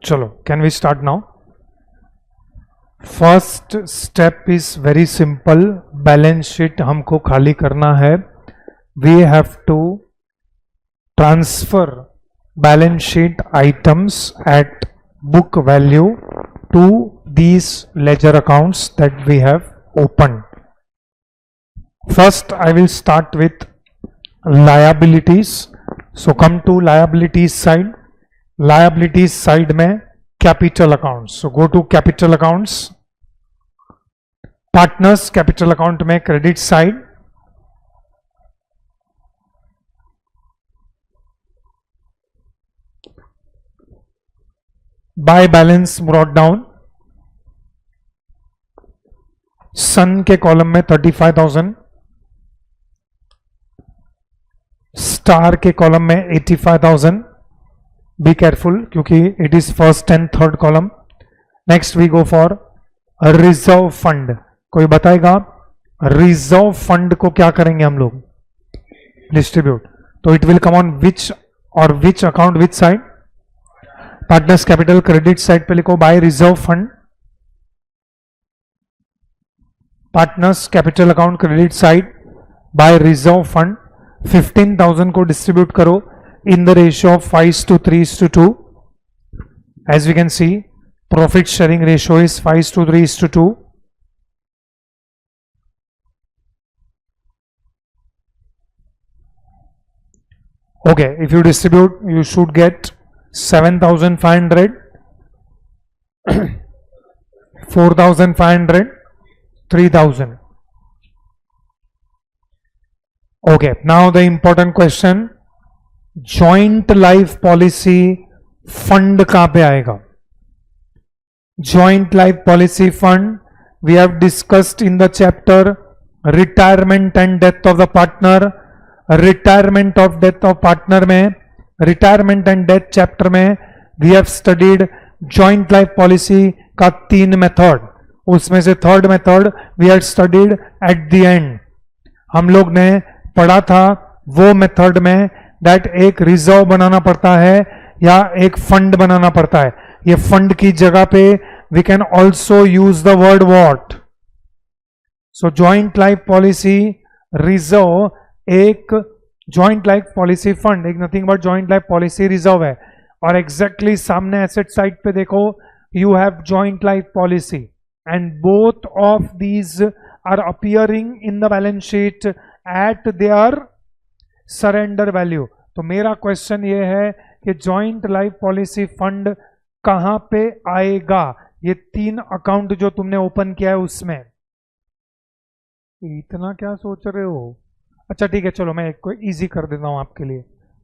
चलो, can we start now? First step is very simple. Balance sheet हमको खाली करना है. We have to transfer balance sheet items at book value to these ledger accounts that we have opened. First, I will start with liabilities. So come to liabilities side. Liabilities side में capital accounts. So go to capital accounts. Partners capital account में credit side. Buy balance brought down. Sun के column में 35,000. Star के column में 85,000. Be careful क्योंकि it is first and third column. Next we go for reserve fund. कोई बताएगा reserve fund को क्या करेंगे हम लोग? डिस्ट्रीब्यूट. तो it will come on which और which account, which side? Partners capital credit side पे लिखो by reserve fund. Partners capital account credit side by reserve fund. 15,000 को डिस्ट्रीब्यूट करो in the ratio of 5:3:2. As we can see profit sharing ratio is 5:3:2. Okay, if you distribute, you should get 7,500, 4,500, 3,000. Okay, now the important question, joint life policy fund कहां पे आएगा? Joint life policy fund we have discussed in the chapter retirement and death of the partner. Retirement of death of partner में, retirement and death chapter में we have studied joint life policy का 3 method. उसमें से third method we have studied at the end. हम लोग ने पढ़ा था वो मेथड में दैट एक रिजर्व बनाना पड़ता है या एक फंड बनाना पड़ता है. ये फंड की जगह पे we can also use the word what. So joint life policy reserve एक जॉइंट लाइफ पॉलिसी फंड एक nothing but joint life policy reserve है. और एग्जैक्टली सामने एसेट साइड पे देखो, you have joint life policy and both of these are appearing in the balance sheet at their surrender value. तो मेरा question ये है कि जॉइंट लाइफ पॉलिसी फंड कहां पे आएगा? ये 3 अकाउंट जो तुमने ओपन किया है उसमें. इतना क्या सोच रहे हो? अच्छा ठीक है, चलो मैं एक को इजी कर देता हूं आपके लिए.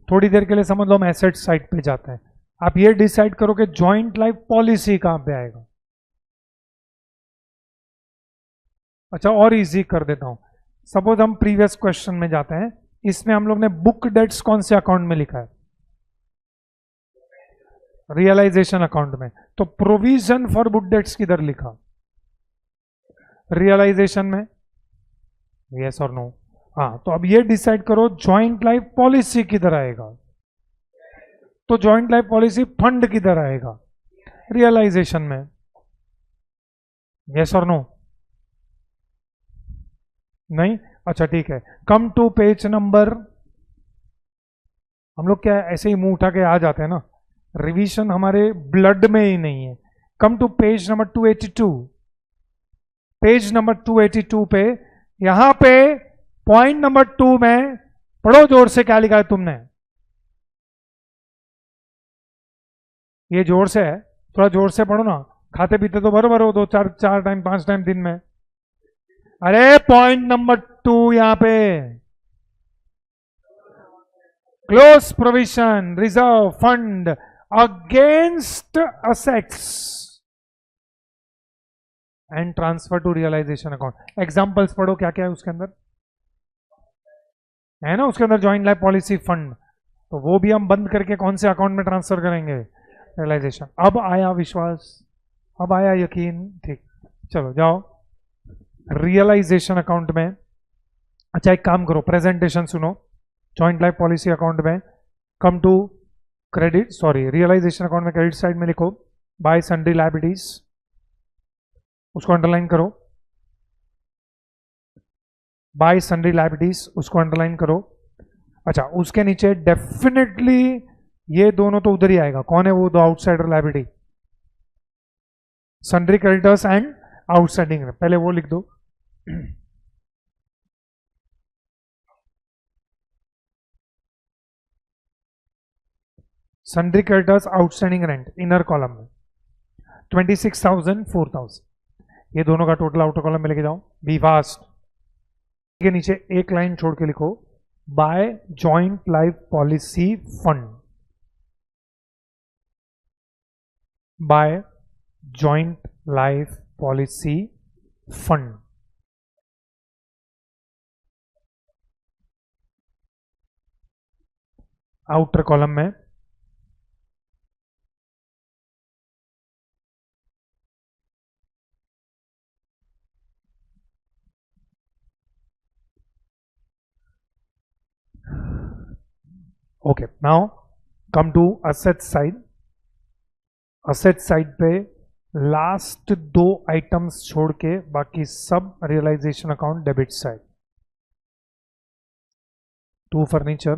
थोड़ी देर के लिए समझ लो हम एसेट साइड पे जाते हैं. आप ये डिसाइड करो कि जॉइंट लाइफ पॉलिसी कहां पे आएगा. अच्छा और इजी कर देता हूं. सपोज हम प्रीवियस क्वेश्चन में जाते हैं. इसमें हम लोग ने बुक डेट्स कौन से अकाउंट में लिखा है? रियलाइजेशन अकाउंट में. तो प्रोविजन फॉर बुक डेट्स किधर लिखा? रियलाइजेशन में. यस और नो? हाँ, तो अब ये डिसाइड करो जॉइंट लाइफ पॉलिसी किधर आएगा. तो जॉइंट लाइफ पॉलिसी फंड किधर आएगा? रियलाइजेशन में. यस और नो? नहीं? अच्छा ठीक है. Come to page number. हम लोग क्या ऐसे ही मुंह उठा के आ जाते हैं ना, रिवीजन हमारे ब्लड में ही नहीं है. Come to page number 282. Page number 282 पे यहां पे पॉइंट नंबर 2 में पढ़ो जोर से क्या लिखा है तुमने. ये जोर से है, थोड़ा जोर से पढ़ो ना. खाते पीते तो बरोबर हो 2-4 टाइम 5 टाइम दिन में. अरे पॉइंट नंबर 2 यहां पे close provision reserve fund against assets and transfer to realisation account. Examples पढ़ो क्या क्या है उसके अंदर, है ना उसके अंदर जॉइंट लाइफ पॉलिसी फंड. तो वो भी हम बंद करके कौन से अकाउंट में ट्रांसफर करेंगे? रियलाइजेशन. अब आया विश्वास, अब आया यकीन. ठीक, चलो जाओ रियलाइजेशन अकाउंट में. अच्छा एक काम करो, प्रेजेंटेशन सुनो. जॉइंट लाइफ पॉलिसी अकाउंट में come to credit, sorry realisation account में क्रेडिट साइड में लिखो बाय सन्ड्री लायबिलिटीज, उसको अंडरलाइन करो, बाय सन्ड्री लायबिलिटीज उसको अंडरलाइन करो। अच्छा, उसके नीचे डेफिनेटली ये दोनों तो उधर ही आएगा। कौन है वो दो outsider liability? Sundry creditors and outstanding, पहले वो लिख दो। Sundry creditors outstanding rent inner column में 26,000 4,000, ये दोनों का टोटल आउटर कॉलम में लेके जाओ। बी फास्ट के नीचे एक लाइन छोड़ के लिखो by joint life policy fund, by joint life policy fund. Outer column में okay, now come to asset side. Asset side पे लास्ट दो आइटम्स छोड़ के बाकी सब realisation account debit side. To furniture,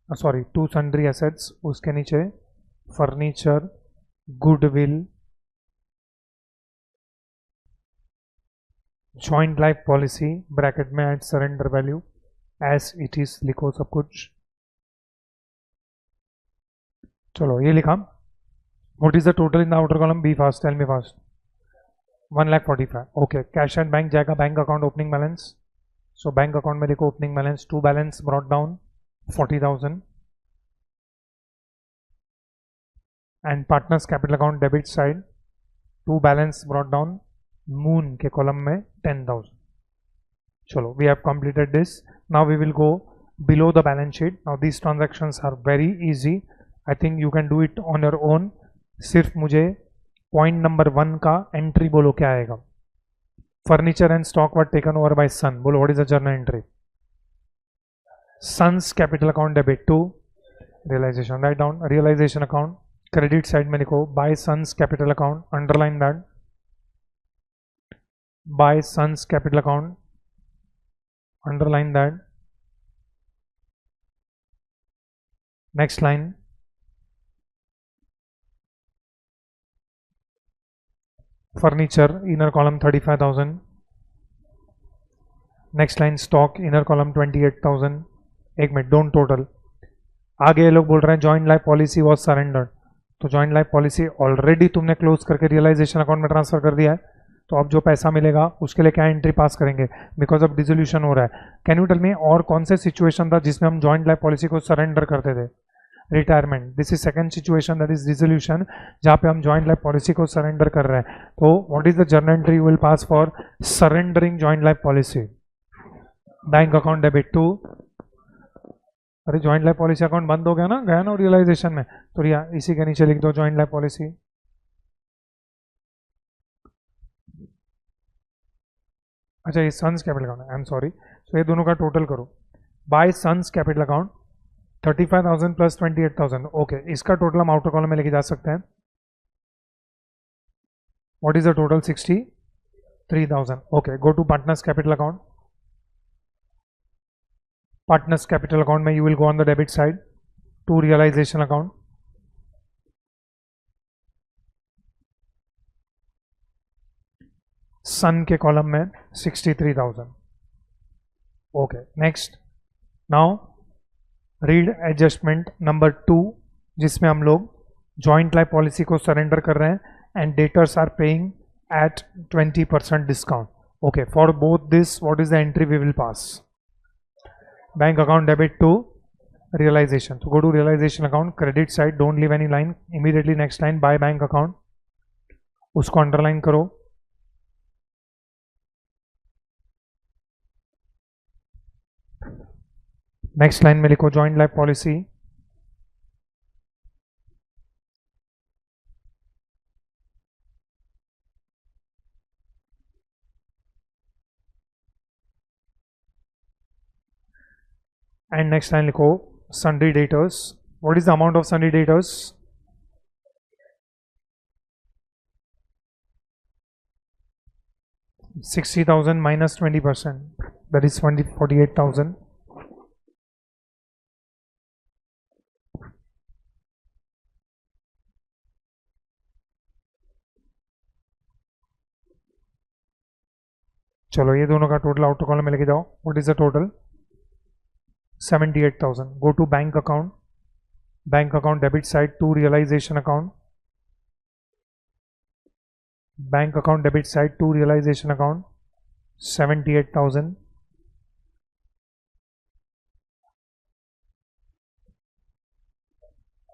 sorry to sundry assets, उसके नीचे furniture, goodwill, joint life policy bracket में at surrender value as it is लिखो सब कुछ। चलो ये लिखा। What is the total in the outer column? Be fast, tell me fast. 1,45,000। Okay, cash and bank जाएगा bank account opening balance. So bank account में देखो opening balance, to balance brought down 40,000 and partners capital account debit side, to balance brought down Moon के column में 10,000। चलो, we have completed this. Now we will go below the balance sheet. Now these transactions are very easy, I think you can do it on your own. सिर्फ मुझे point number 1 का entry बोलो क्या आएगा। Furniture and stock were taken over by Sun, बोलो what is the journal entry? Sun's capital account debit to realisation, right down. Realisation account credit side में लिखो by Sun's capital account, underline that, by Sun's capital account, underline that. Next line furniture inner column 35,000, next line stock inner column 28,000। एक minute, don't total. आगे ये लोग बोल रहे हैं joint life policy was surrendered, तो जॉइंट लाइफ पॉलिसी ऑलरेडी तुमने close करके रियलाइजेशन अकाउंट में ट्रांसफर कर दिया है, तो अब जो पैसा मिलेगा उसके लिए क्या एंट्री पास करेंगे? बिकॉज ऑफ डिसोल्यूशन हो रहा है। कैन यू टेल मी और कौन से सिचुएशन था जिसमें हम जॉइंट लाइफ पॉलिसी को सरेंडर करते थे? Retirement, this is second situation, that is dissolution, जहाँ पे हम जॉइंट लाइफ पॉलिसी को सरेंडर कर रहे हैं। तो what is the journal entry you will pass for surrendering joint life policy? Bank account debit to, अरे जॉइंट लाइफ पॉलिसी अकाउंट बंद हो गया ना, गया ना रियलाइजेशन में, तो इसी के नीचे लिख दो जॉइंट लाइफ पॉलिसी। अच्छा, ये Sun's capital account, I am sorry. तो ये दोनों का टोटल करो by Sun's capital account 35,000 plus 28,000। Okay, इसका टोटल हम आउटर कॉलम में लेके जा सकते हैं। What is the total? 63,000। Okay, go to partners capital account. Partners capital account में you will go on the debit side to realisation account, Sun के column में 63,000। Okay, next now read adjustment number 2, जिसमें हम लोग joint life policy को surrender कर रहे हैं and debtors are paying at 20% discount. Okay, for both this what is the entry we will pass? Bank account debit to realisation, तो go to realisation account credit side, don't leave any line, immediately next line by bank account, उसको underline करो। Next line में लिखो joint life policy, and next line लिखो sundry debtors. What is the amount of sundry debtors? 60,000 minus 20%, that is 48,000. चलो ये दोनों का total outer column में लेके जाओ. What is the total? 78,000. Go to bank account. Bank account debit side to realisation account. Bank account debit side to realisation account. 78,000.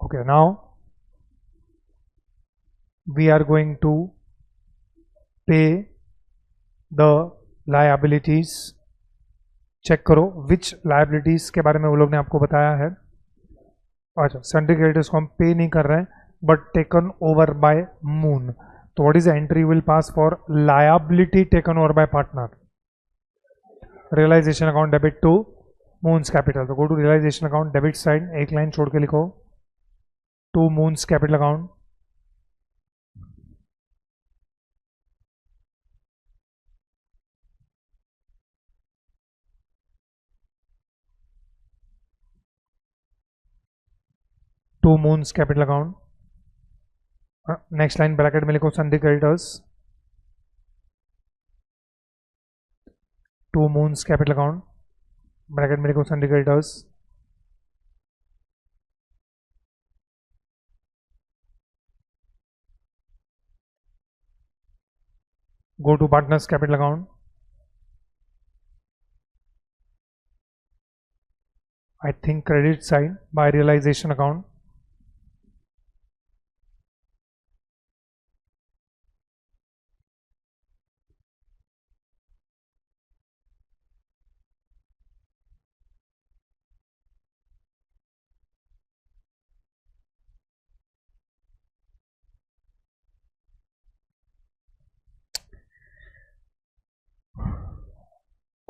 Okay, now we are going to pay the liabilities. Check करो which liabilities के बारे में वो लोग ने आपको बताया है. अच्छा, सन्ड्री क्रेडिटर्स को हम पे नहीं कर रहे हैं but taken over by Moon. तो what is the entry will pass for liability taken over by partner? Realisation account debit to Moon's capital. तो go to realisation account debit side, एक लाइन छोड़ के लिखो to Moon's capital account. To Moon's capital account. Next line bracket में लिखो sundry creditors to Moon's capital account. Bracket में लिखो sundry creditors. Go to partners capital account. I think credit side by realization account.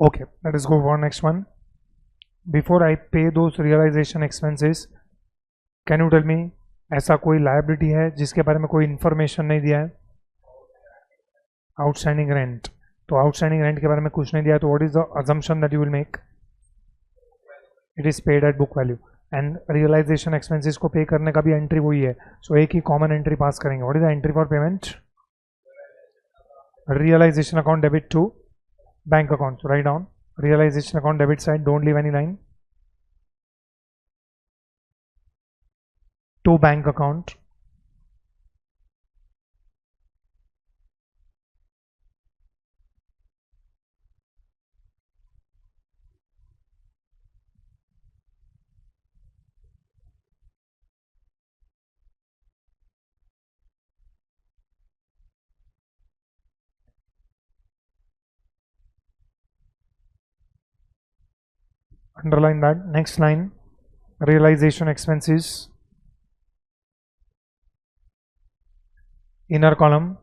Okay, let us go for next one. Before I pay those realization expenses, can you tell me ऐसा कोई liability है जिसके बारे में कोई information नहीं दिया है? Outstanding rent. तो outstanding rent के बारे में कुछ नहीं दिया तो what is the assumption that you will make? It is paid at book value. And realization expenses को pay करने का भी entry वही है. So एक ही common entry pass करेंगे. What is the entry for payment? Realization account debit to bank account. So write down realization account debit side, don't leave any line, to bank account. Underline that. Next line, realization expenses, inner column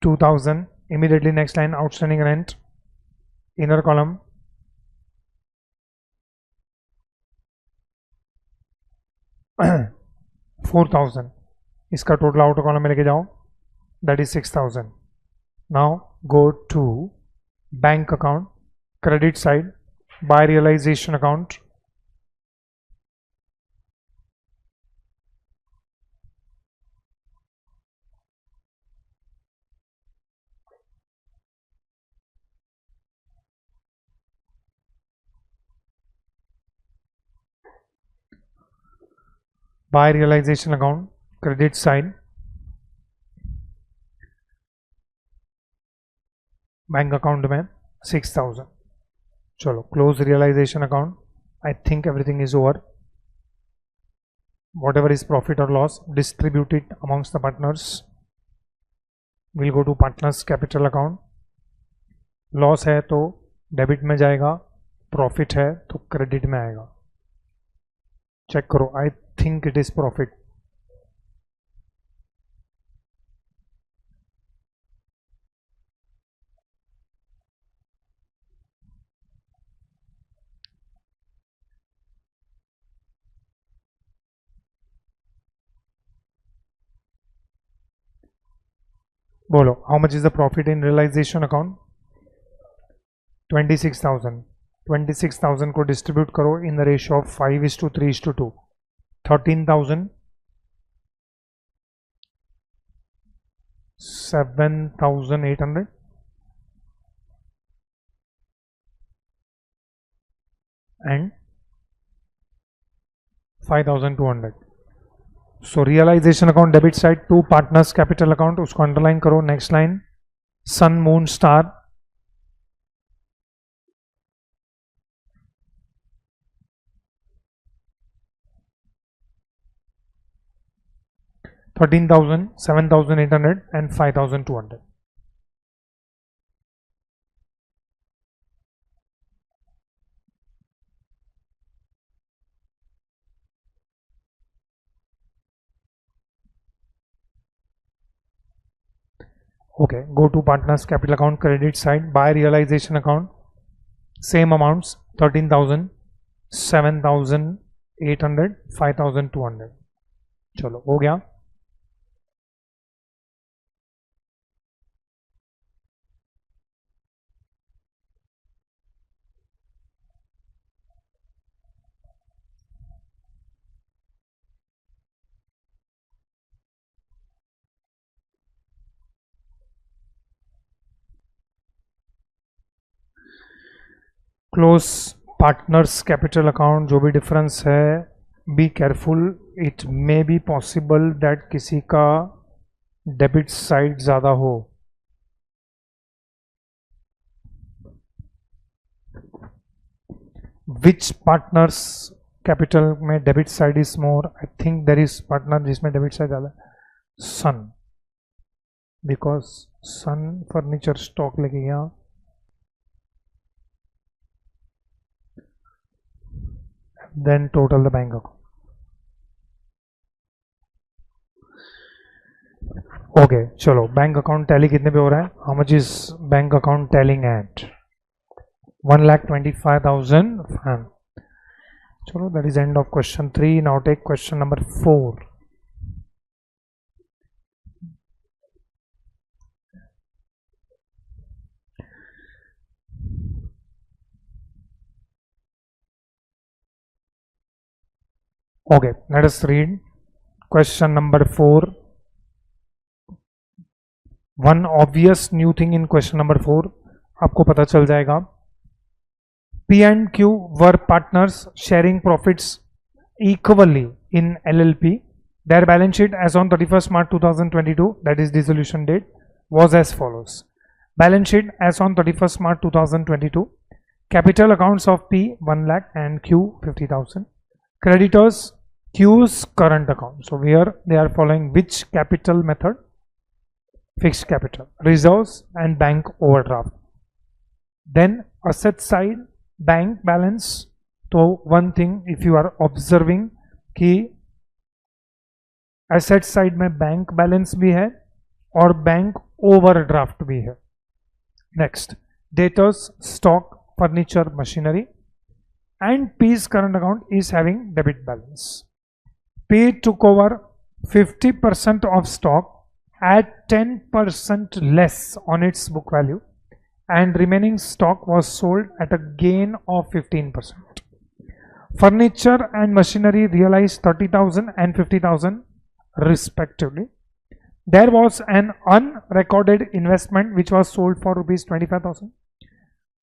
2000. Immediately next line, outstanding rent, inner column 4000. इसका total outer column में लेके जाओ, that is 6000. Now go to bank account, credit side by realization account. By realization account, credit side, bank account में 6000. चलो close realisation account. I think everything is over. whatever is profit or loss, distribute it amongst the partners. We'll go to partners capital account. Loss है तो debit में जाएगा, profit है तो credit में आएगा. चेक करो. I think it is profit. बोलो, how much is the profit in realisation account? 26,000. 26,000 को डिस्ट्रीब्यूट करो in the ratio of 5:3:2. 13,000, 7,800 and 5,200. So realisation account debit side to partners capital account, उसको underline करो. Next line Sun Moon Star, $13,000, 7,800 and 5,200. Okay, go to partners capital account credit side, buy realization account, same amounts 13,000, 7,800, 5,200. चलो हो गया. Close partners capital account, जो भी difference है, be careful. It may be possible that किसी का debit side ज़्यादा हो. विच पार्टनर्स कैपिटल में debit side is more? I think there is partner जिसमें डेबिट साइड ज़्यादा है, सन, बिकॉज सन फर्नीचर स्टॉक लेके गया. Then total the bank account. Okay, चलो बैंक अकाउंट टैली कितने पे हो रहा है? How much is bank account टैलिंग at? 1,25,000. चलो, that is end of question 3. Now take question number 4. Okay, let us read question number 4. One obvious new thing in question number 4, आपको पता चल जाएगा. P and Q were partners sharing profits equally in LLP. Their balance sheet as on 31st March 2022, that is dissolution date, was as follows. Balance sheet as on 31st March 2022. Capital accounts of P 1 lakh and Q 50,000. Creditors Q's current account. So here they are following which capital method? Fixed capital, reserves and bank overdraft. Then asset side, bank balance. So one thing, if you are observing कि asset side में bank balance भी है और bank overdraft भी है. Next, debtors, stock, furniture, machinery. And P's current account is having debit balance. P took over 50% of stock at 10% less on its book value, and remaining stock was sold at a gain of 15%. Furniture and machinery realized 30,000 and 50,000 respectively. There was an unrecorded investment which was sold for rupees 25,000.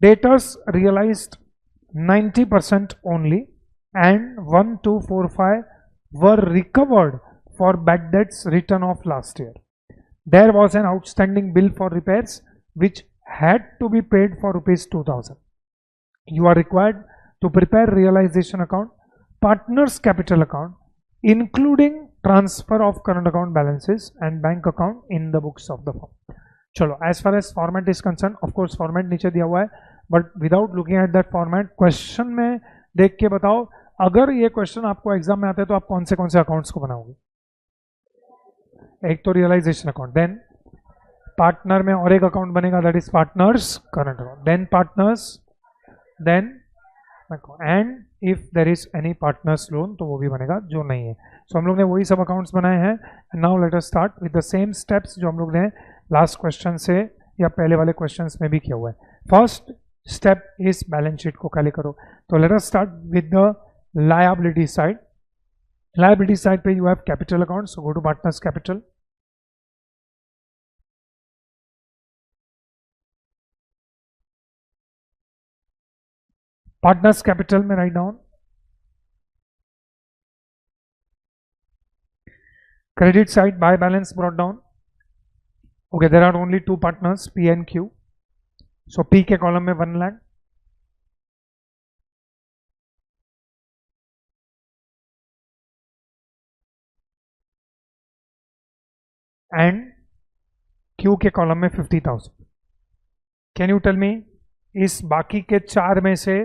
Debtors realized 90% only, and 1,245 were recovered for bad debts written off last year. There was an outstanding bill for repairs which had to be paid for rupees 2,000. You are required to prepare realization account, partners capital account, including transfer of current account balances and bank account in the books of the firm. चलो, as far as format is concerned, of course format नीचे दिया हुआ है, but without looking at that format, question में देख के बताओ, अगर ये क्वेश्चन आपको एग्जाम में आता है तो आप कौन से अकाउंट्स को बनाओगे? एक तो रियलाइजेशन अकाउंट, देन पार्टनर में और एक अकाउंट बनेगा, that is partners current account, then partners, then and if there is any partners loan तो वो भी बनेगा, जो नहीं है. सो हम लोग ने वही सब अकाउंट्स बनाए हैं. Now let us start with the same steps जो हम लोग ने लास्ट क्वेश्चन से या पहले वाले क्वेश्चंस में भी किया हुआ है। फर्स्ट स्टेप इस बैलेंस शीट को खाली करो। तो let us start with the liability side. Liability side पे you have capital account, so go to partners capital. Partners capital में write down credit side buy balance brought down. Okay, there are only two partners, P and Q. So P के column में 1 lakh, and Q के column में 50,000. Can you tell me इस बाकी के 4 में से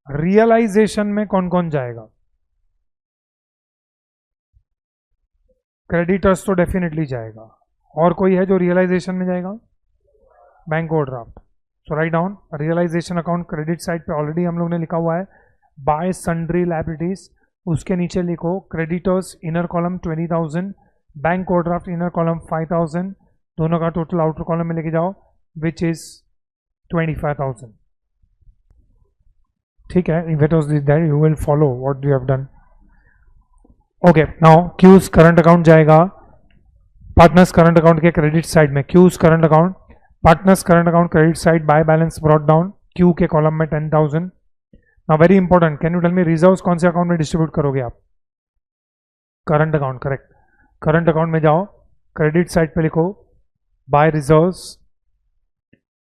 रियलाइजेशन में कौन कौन जाएगा? क्रेडिटर्स तो डेफिनेटली जाएगा, और कोई है जो रियलाइजेशन में जाएगा? Bank overdraft. So write down realisation account credit side पे ऑलरेडी हम लोग ने लिखा हुआ है बाय सन्ड्री लायबिलिटीज, उसके नीचे लिखो creditors inner column 20,000, bank overdraft inner column 5,000, दोनों का टोटल आउटर कॉलम में लेके जाओ विच इज 25,000. ठीक है, if it was that you will follow what you have done. Okay, now Q's current account जाएगा पार्टनर्स करंट अकाउंट के credit side में. Q's current account partners current account credit side by balance brought down Q के column में 10,000. Now very important, can you tell me reserves कौन से account में distribute करोगे आप? Current account, correct. Current account में जाओ, क्रेडिट साइड पे लिखो बाय रिजर्व्स.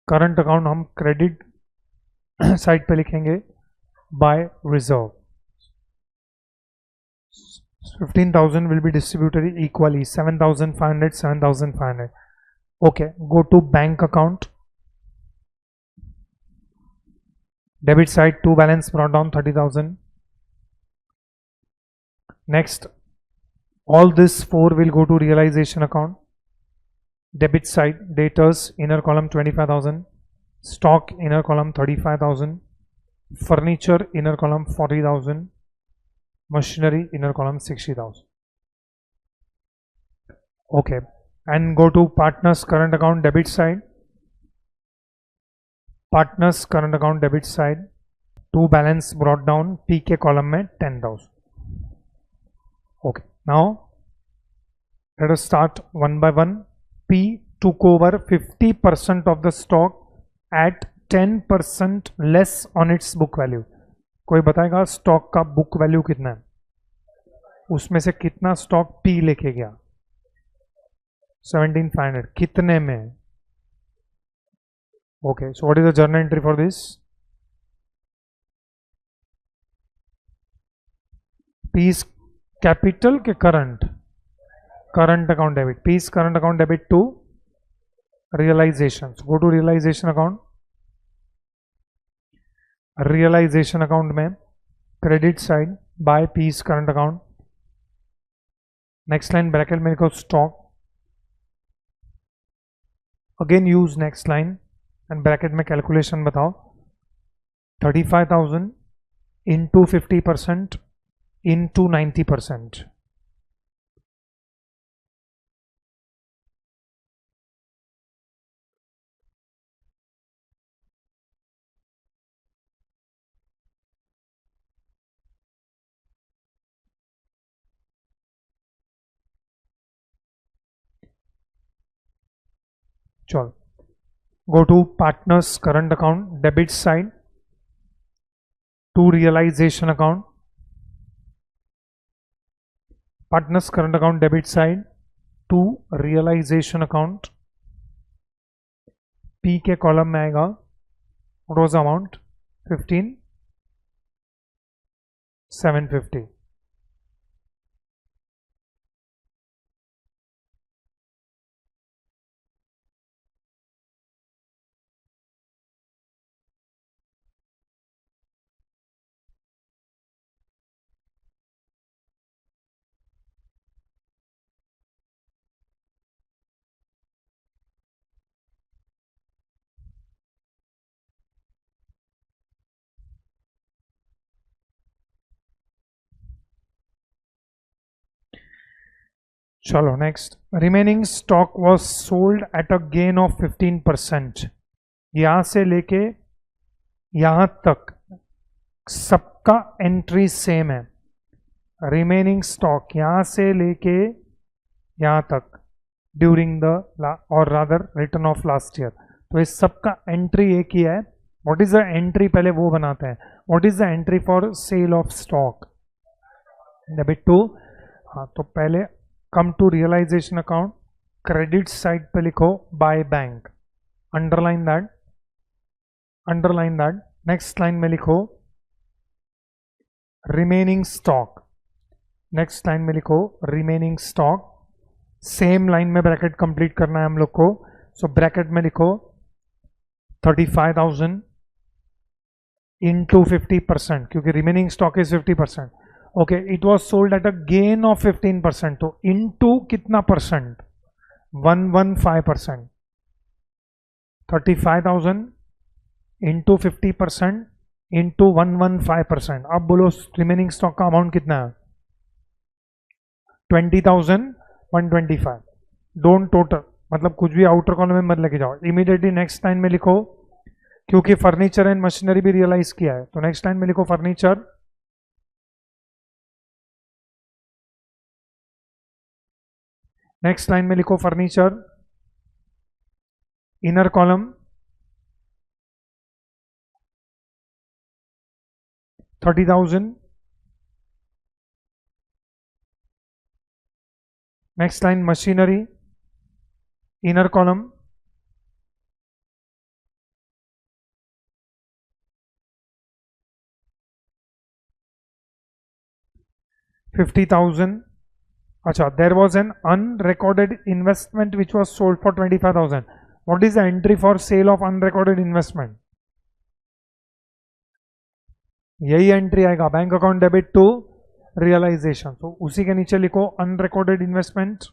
करंट अकाउंट हम क्रेडिट साइड पे लिखेंगे bye reserve. 15,000 will be distributed equally, 7,500, 7,500. Okay, go to bank account. Debit side, to balance brought down 30,000. Next, all this 4 will go to realization account. Debit side, debtors, inner column 25,000. Stock, inner column 35,000. Furniture, inner column 40,000. Machinery, inner column 60,000. Okay, and go to partners current account debit side. Partners current account debit side, to balance brought down P के column में 10,000. Okay, now let us start one by one. P took over 50% of the stock at 10% less on its book value. कोई बताएगा stock का book value कितना है? उसमें से कितना स्टॉक पी लेके गया? 17,500. कितने में? Okay, so what is the journal entry for this? Peace capital के current account debit. Peace current account debit to realisation. Go to realisation account. Realisation account में credit side by Peace current account. Next line bracket में लिखो stock. Again use next line and bracket में calculation बताओ. 35,000 into 50% into 90%. चलो, go to partners current account debit side, to realization account. Partners current account debit side to realization account. P के column में आएगा रोज amount 15,750. चलो next, remaining stock was sold at a gain of 15%। यहां से लेके यहां तक सबका एंट्री सेम है। रिमेनिंग स्टॉक यहां से लेके यहां तक ड्यूरिंग द और rather return of last year, तो इस सबका एंट्री एक ही है। व्हाट इज द एंट्री, पहले वो बनाते हैं। What is the entry for sale of stock, debit to. हाँ, तो पहले come to realisation account, credit side पे लिखो by bank, underline that, underline that. Next line में लिखो रिमेनिंग स्टॉक, नेक्स्ट लाइन में लिखो रिमेनिंग स्टॉक। सेम लाइन में ब्रैकेट कंप्लीट करना है हम लोग को। सो ब्रैकेट में लिखो 35,000 इंटू 50%, क्योंकि remaining stock is 50%। Okay, it was sold at a gain of 15%, तो इंटू कितना परसेंट, 115%। 35,000 into 50% into 115%। अब बोलो रिमेनिंग स्टॉक का अमाउंट कितना है, 20,125। डोंट टोटल, मतलब कुछ भी आउटर कॉलम में मत लेके जाओ। इमीडिएटली नेक्स्ट लाइन में लिखो, क्योंकि फर्नीचर एंड मशीनरी भी रियलाइज किया है, तो नेक्स्ट लाइन में लिखो फर्नीचर, नेक्स्ट लाइन में लिखो furniture, inner column 30,000, next line machinery, inner column 50,000। अच्छा, there was an unrecorded investment which was sold for 25,000। What is the entry for sale of unrecorded investment, यही entry आएगा, bank account debit to realisation. तो उसी के नीचे लिखो unrecorded investment,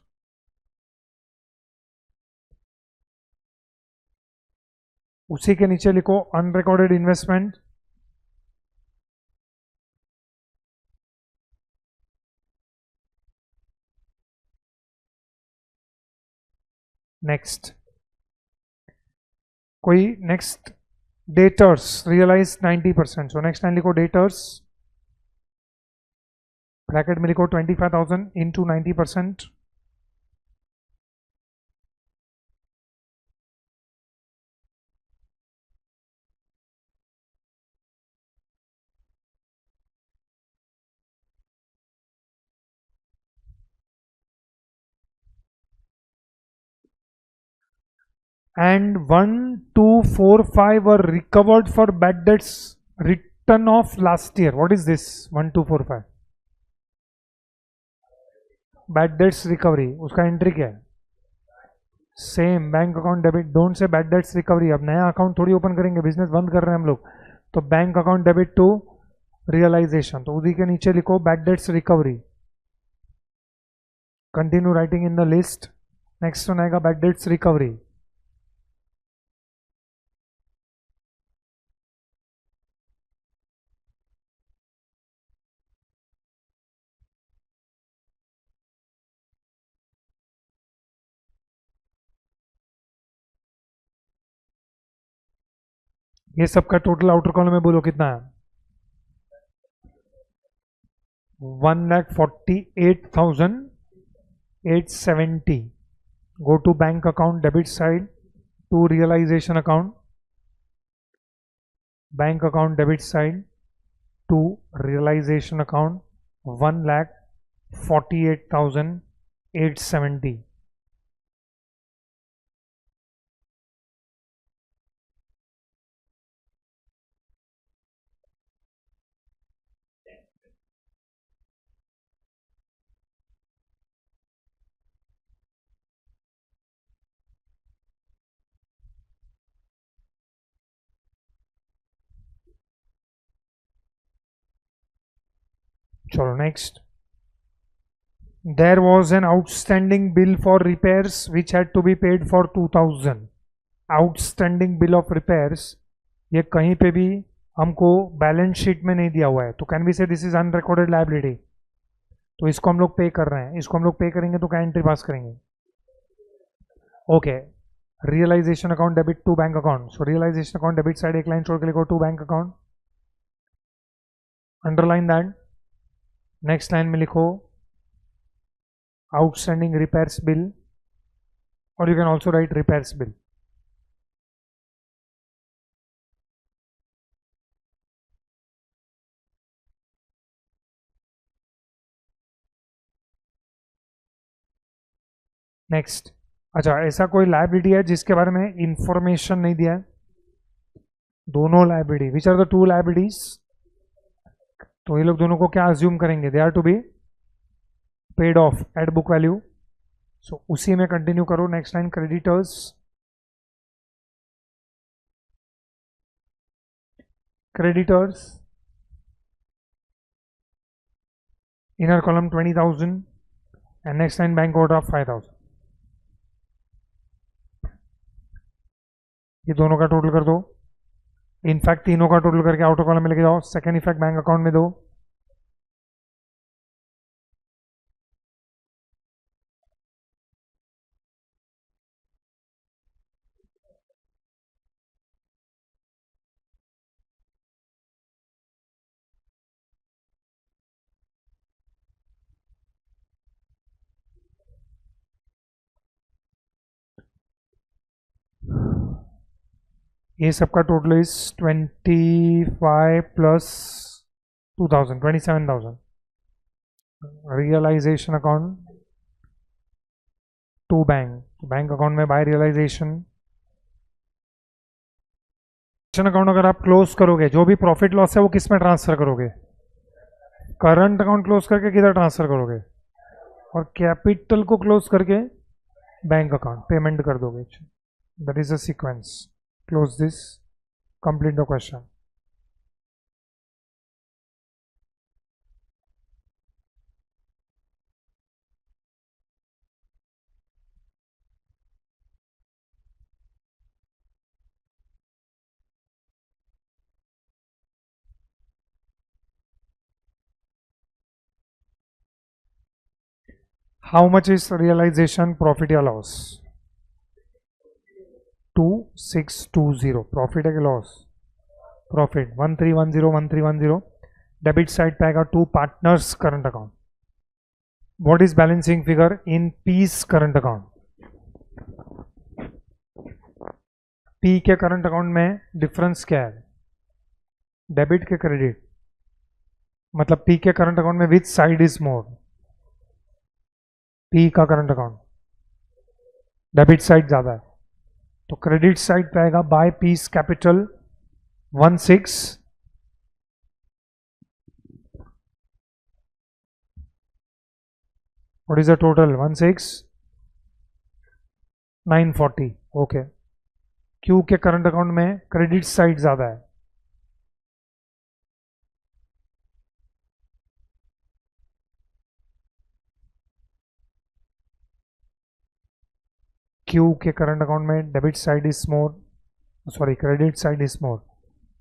उसी के नीचे लिखो अनरिकॉर्डेड इन्वेस्टमेंट। नेक्स्ट, कोई next, debtors realise 90%, so next line लिखो डेटर्स, ब्रैकेट में लिखो 25,000 into 90%। and 1, 2, 4, 5 were recovered for bad debts written off last year. What is this 1, 2, 4, 5? Bad debts recovery, उसका एंट्री क्या है, same bank account debit. Don't say bad debts recovery, अब नया account थोड़ी open करेंगे, business बंद कर रहे हैं हम लोग, तो bank account debit to realisation, तो उसी के नीचे लिखो bad debts recovery, continue writing in the list. Next one आएगा बैड डेट्स रिकवरी, ये सबका टोटल आउटर कॉलम में बोलो कितना है, 1,48,870। Go to bank account debit side to realisation account, bank account debit side to realisation account, 1,48,870। चलो next, there was an outstanding bill for repairs which had to be paid for 2,000। Outstanding bill of repairs, ये कहीं पे भी हमको balance sheet में नहीं दिया हुआ है, तो कैन बी से दिस इज अनरिकॉर्डेड लायबिलिटी। तो इसको हम लोग पे कर रहे हैं, इसको हम लोग पे करेंगे तो क्या एंट्री पास करेंगे? Okay, realisation account debit to bank account. So realisation account debit side एक लाइन छोड़ के लिखो to bank account, underline that. Next line में लिखो आउटस्टैंडिंग रिपेयर्स बिल, और you can also write repairs bill. Next, अच्छा ऐसा कोई लायबिलिटी है जिसके बारे में इंफॉर्मेशन नहीं दिया है? दोनों liability, which are the two liabilities? तो ये लोग दोनों को क्या अज्यूम करेंगे? They are to be paid off at book value. So उसी में कंटिन्यू करो. Next line creditors, creditors inner column 20,000 and next line bank overdraft 5,000. ये दोनों का टोटल कर दो. इनफैक्ट तीनों का टोटल करके आउटर कॉलम में लेके जाओ. सेकंड इफेक्ट बैंक अकाउंट में दो. ये सबका total is 25 plus 2,000, 27,000. Realisation account to bank, bank account में बाय रियलाइजेशन अकाउंट अगर आप क्लोज करोगे, जो भी प्रॉफिट लॉस है वो किस में ट्रांसफर करोगे? करंट अकाउंट क्लोज करके किधर ट्रांसफर करोगे? और कैपिटल को क्लोज करके बैंक अकाउंट पेमेंट कर दोगे. That is a sequence. Close this, complete the question. How much is realization profit या loss? 2620. प्रॉफिट है कि लॉस? प्रॉफिट 1310, 1310. डेबिट साइड पे आएगा to partners current account. What is balancing figure in P's current account? P के current account में difference क्या है? Debit के क्रेडिट, मतलब पी के करंट अकाउंट में which side is more? P का करंट अकाउंट डेबिट साइड ज्यादा है, तो क्रेडिट साइड पे आएगा by P's capital 16. What is the total? 16,940. Okay. Q के करंट अकाउंट में क्रेडिट साइड ज्यादा है, क्यू के करंट अकाउंट में debit side is more, sorry credit side is more.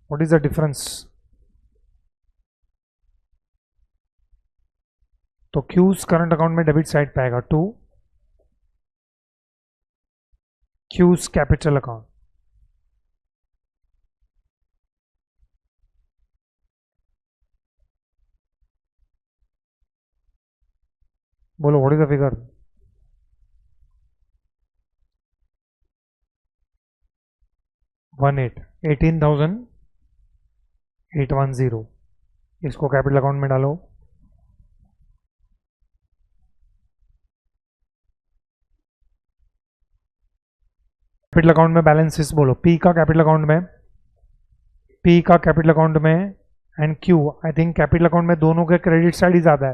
What is the difference? तो Q's current account में debit side पे आएगा 2, क्यूज कैपिटल अकाउंट. बोलो व्हाट इज द फिगर? 18,810. इसको कैपिटल अकाउंट में डालो. कैपिटल अकाउंट में बैलेंसेस बोलो. पी का कैपिटल अकाउंट में, पी का कैपिटल अकाउंट में and Q, I think capital account में दोनों के क्रेडिट साइड ही ज्यादा है,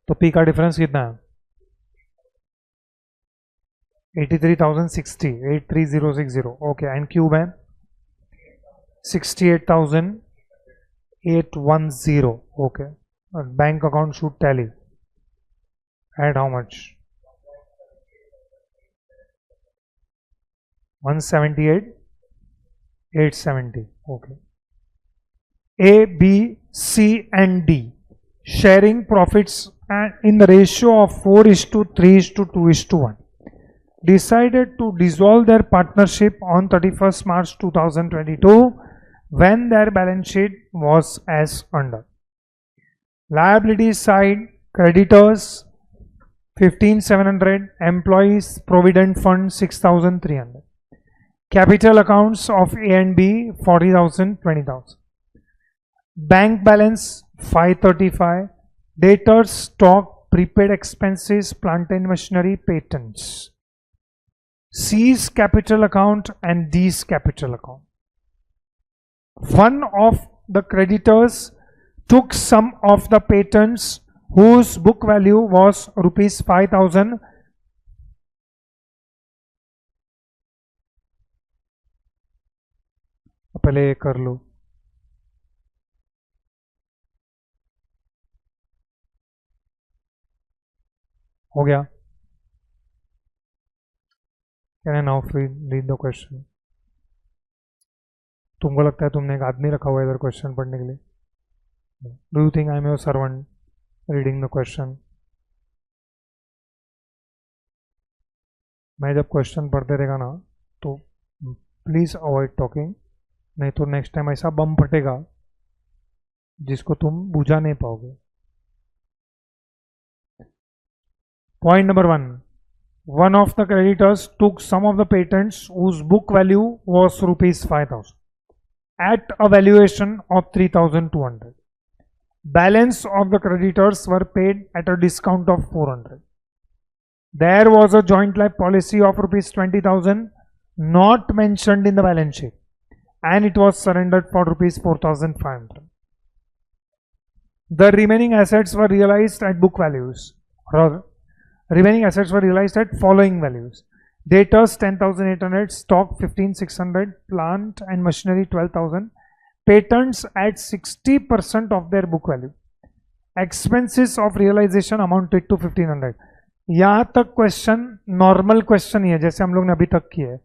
तो पी का डिफरेंस कितना है? 83,060, 83060. ओके. एंड क्यू में 68,810. Okay. Bank account should tally. Add how much? 178,870. Okay. A, B, C and D sharing profits and in the ratio of 4:3:2:1, decided to dissolve their partnership on 31st March 2022 when their balance sheet was as under. Liability side, creditors 15,700, employees provident fund 6,300, capital accounts of A and B 40,000, 20,000, bank balance 535, debtors, stock, prepaid expenses, plant and machinery, patents. C's capital account and D's capital account. One of the creditors took some of the patents whose book value was rupees 5,000. पहले कर लो. हो गया? Can I now read the question? तुमको लगता है तुमने एक आदमी रखा हुआ है इधर क्वेश्चन पढ़ने के लिए? Do you think I am your servant reading the question? मैं जब क्वेश्चन पढ़ते रहेगा ना तो प्लीज अवॉइड टॉकिंग, नहीं तो नेक्स्ट टाइम ऐसा बम फटेगा जिसको तुम बुझा नहीं पाओगे. Point number 1. One of the creditors took some of the patents whose book value was rupees 5,000 at a valuation of 3,200. Balance of the creditors were paid at a discount of 400. There was a joint life policy of rupees 20,000 not mentioned in the balance sheet, and it was surrendered for rupees 4,500. The remaining assets were realized at book values. Remaining assets were realized at following values: debtors 10,800, stock 15,600, plant and machinery 12,000, patents at 60% of their book value. Expenses of realization amounted to 1,500. यहाँ तक question normal question ही है जैसे हम लोग ने अभी तक किए,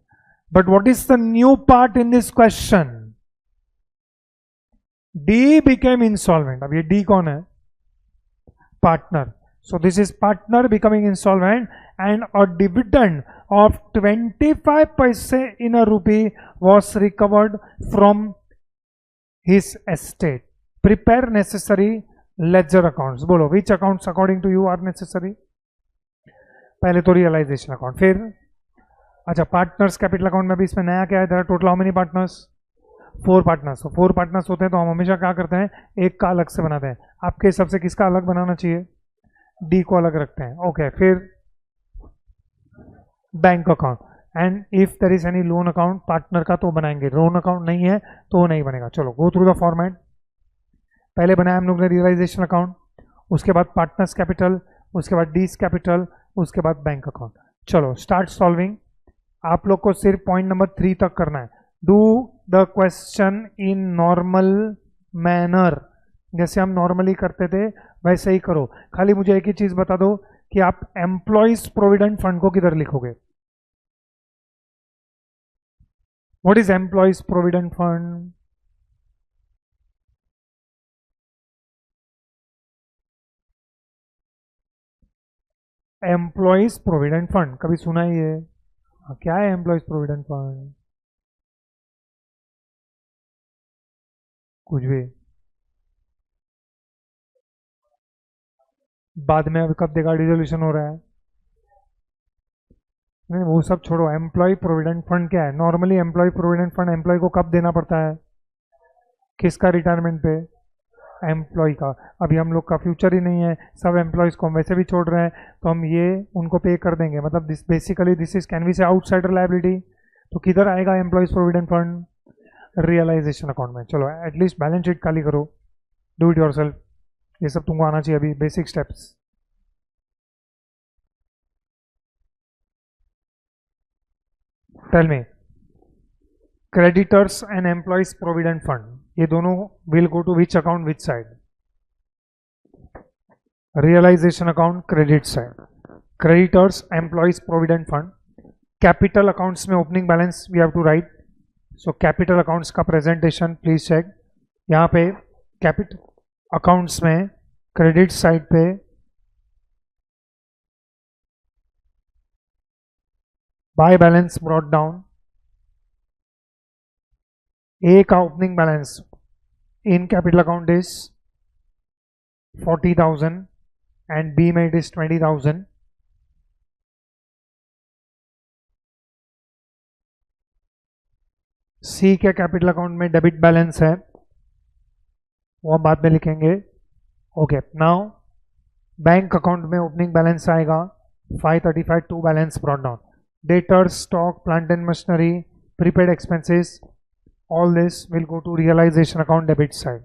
but what is the new part in this question? D became insolvent. अब ये डी कौन है? Partner. So this is partner becoming insolvent, and a dividend of 25 paise in a rupee was recovered from his estate. Prepare necessary ledger accounts. बोलो which accounts according to you are necessary? पहले तो realization account, फिर अच्छा partners capital account में भी इसमें नया क्या है? there are total how many partners? 4 partners. तो 4 पार्टनर्स होते हैं तो हम हमेशा क्या करते हैं? एक का अलग से बनाते हैं. आपके हिसाब से किसका अलग बनाना चाहिए? डी को अलग रखते हैं. ओके, फिर bank account, and if there is any loan account partner का तो बनाएंगे, लोन अकाउंट नहीं है तो वो नहीं बनेगा. चलो गो थ्रू द फॉर्मेट. पहले बनाया हम लोग ने रियलाइजेशन अकाउंट, उसके बाद पार्टनर्स कैपिटल, उसके बाद डीज कैपिटल, उसके बाद बैंक अकाउंट. चलो स्टार्ट सॉल्विंग. आप लोग को सिर्फ पॉइंट नंबर 3 तक करना है. Do the question in normal manner. जैसे हम नॉर्मली करते थे वैसे ही करो. खाली मुझे एक ही चीज बता दो कि आप एम्प्लॉइज प्रोविडेंट फंड को किधर लिखोगे? What is employees provident fund? Employees provident fund कभी सुना ही है? क्या है एम्प्लॉइज प्रोविडेंट फंड? कुछ भी. बाद में अभी कब देगा? डिसोल्यूशन हो रहा है. नहीं वो सब छोड़ो. एम्प्लॉय प्रोविडेंट फंड क्या है? Normally employee provident fund employee को कब देना पड़ता है? किसका रिटायरमेंट पे? एम्प्लॉय का. अभी हम लोग का फ्यूचर ही नहीं है, सब एम्प्लॉयज को हम वैसे भी छोड़ रहे हैं तो हम ये उनको पे कर देंगे. मतलब this basically this is can we say outsider liability. तो किधर आएगा employees provident fund? Realisation account में. चलो एटलीस्ट बैलेंस शीट खाली करो. Do it yourself. ये सब तुमको आना चाहिए अभी, basic steps. Tell me, creditors and employees provident fund, ये दोनों will go to which account, which side? Realisation account, credit side. Creditors, employees provident fund. Capital accounts में opening balance we have to write. So capital accounts का presentation please check. यहाँ पे capital accounts में credit side पे by balance brought down, A का opening balance in capital account is 40,000 and B में it is 20,000. C के capital account में debit balance है, वो हम बाद में लिखेंगे. ओके, नाउ बैंक अकाउंट में ओपनिंग बैलेंस आएगा 535, to balance brought down. Debtors, stock, plant and machinery, prepaid expenses, all this will go to realisation account debit side.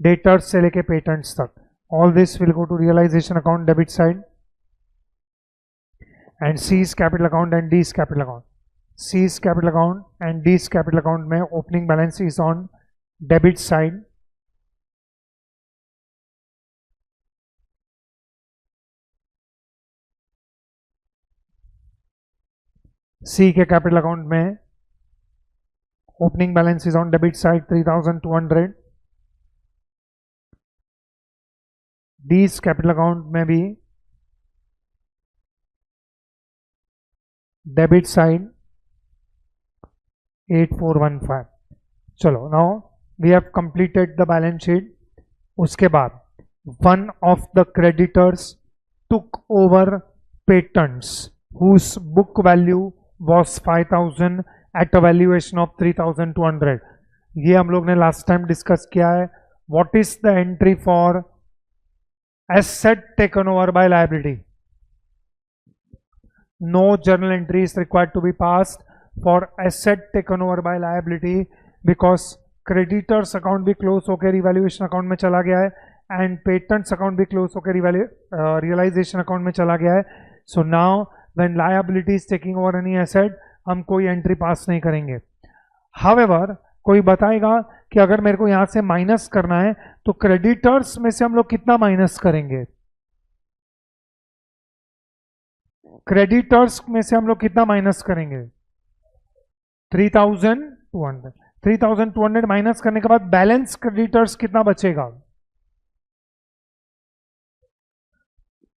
Debtors से लेके पेटेंट्स तक, all this will go to realization account debit side. And C's capital account and D's capital account. C's capital account and D's capital account में opening balance is on debit side. C के capital account में opening balance is on debit side 3,200. D's capital account में भी debit side 8415. चलो, now we have completed the balance sheet. उसके बाद one of the creditors took over patents whose book value was 5,000 at a valuation of 3,200. ये हम लोग ने last time discuss किया है. What is the entry for asset taken over by liability? No journal entry is required to be passed for asset taken over by liability because creditors account भी close होकर revaluation account में चला गया है and patents account भी close होकर realization account में चला गया है. So now when liability is taking over any asset, हम कोई entry pass नहीं करेंगे. However, कोई बताएगा कि अगर मेरे को यहां से माइनस करना है तो क्रेडिटर्स में से हम लोग कितना माइनस करेंगे? क्रेडिटर्स में से हम लोग कितना माइनस करेंगे? 3,200. 3,200 माइनस करने के बाद बैलेंस क्रेडिटर्स कितना बचेगा?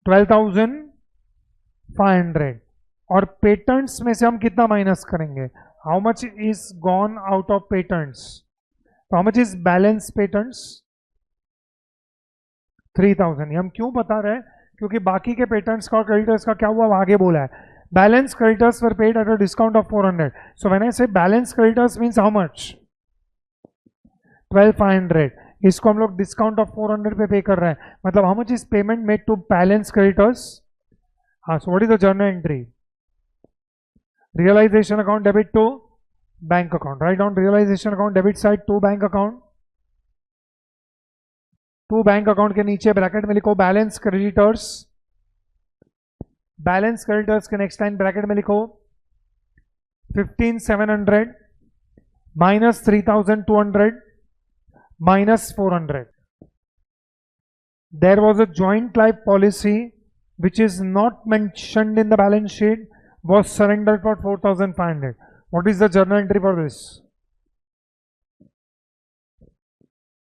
12,500. और पेटेंट्स में से हम कितना माइनस करेंगे? How much is gone out of patents? How much is balance patents? 3,000. हम क्यों बता रहे हैं? क्योंकि बाकी के पेटेंट्स का और क्रेडिटर्स का क्या हुआ वो आगे बोला है. Balance creditors were paid at a discount of 400. So when I say balance creditors means how much? 12,500. इसको हम लोग डिस्काउंट ऑफ 400 पे पे कर रहे हैं. मतलब how much is payment made to balance creditors? हाँ, so what is the journal entry? Realization account debit to bank account. Write down realization account debit side to bank account. To bank account के नीचे bracket में लिखो balance creditors. Balance creditors के next line bracket में लिखो 15,700 minus 3,200 minus 400. There was a joint life policy which is not mentioned in the balance sheet, was surrendered for 4,500. What is the journal entry for this?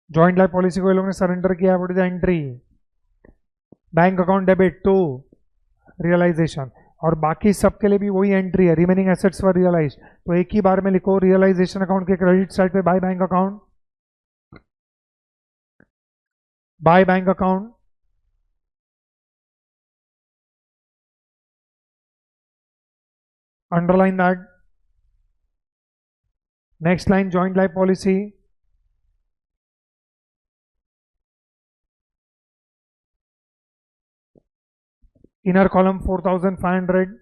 Joint life policy को ये लोग ने surrender किया. What is the entry? Bank account debit to realisation. और बाकी सब के लिए भी वही एंट्री है. Remaining assets were realise. तो एक ही बार में लिखो रियलाइजेशन अकाउंट के क्रेडिट साइड पे by bank account, by bank account, underline that. Next line, joint life policy. Inner column 4,500.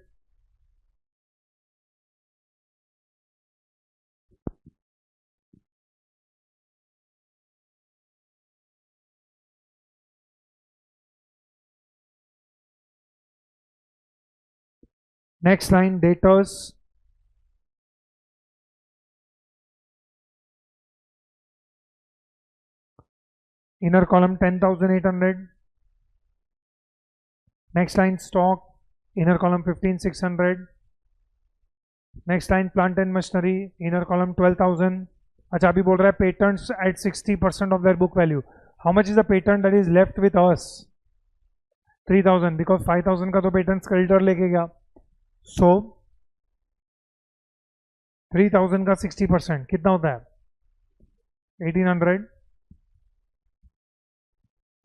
Next line, debtors. Inner column 10,800. Next line, stock. Inner column 15,600. Next line, plant and machinery. Inner column 12,000. अच्छा, अभी बोल रहा है patents at 60% of their book value. How much is the patent that is left with us? 3000, because 5000 का तो patent creditor लेके गया. सो 3000 का 60% कितना होता है? 1800.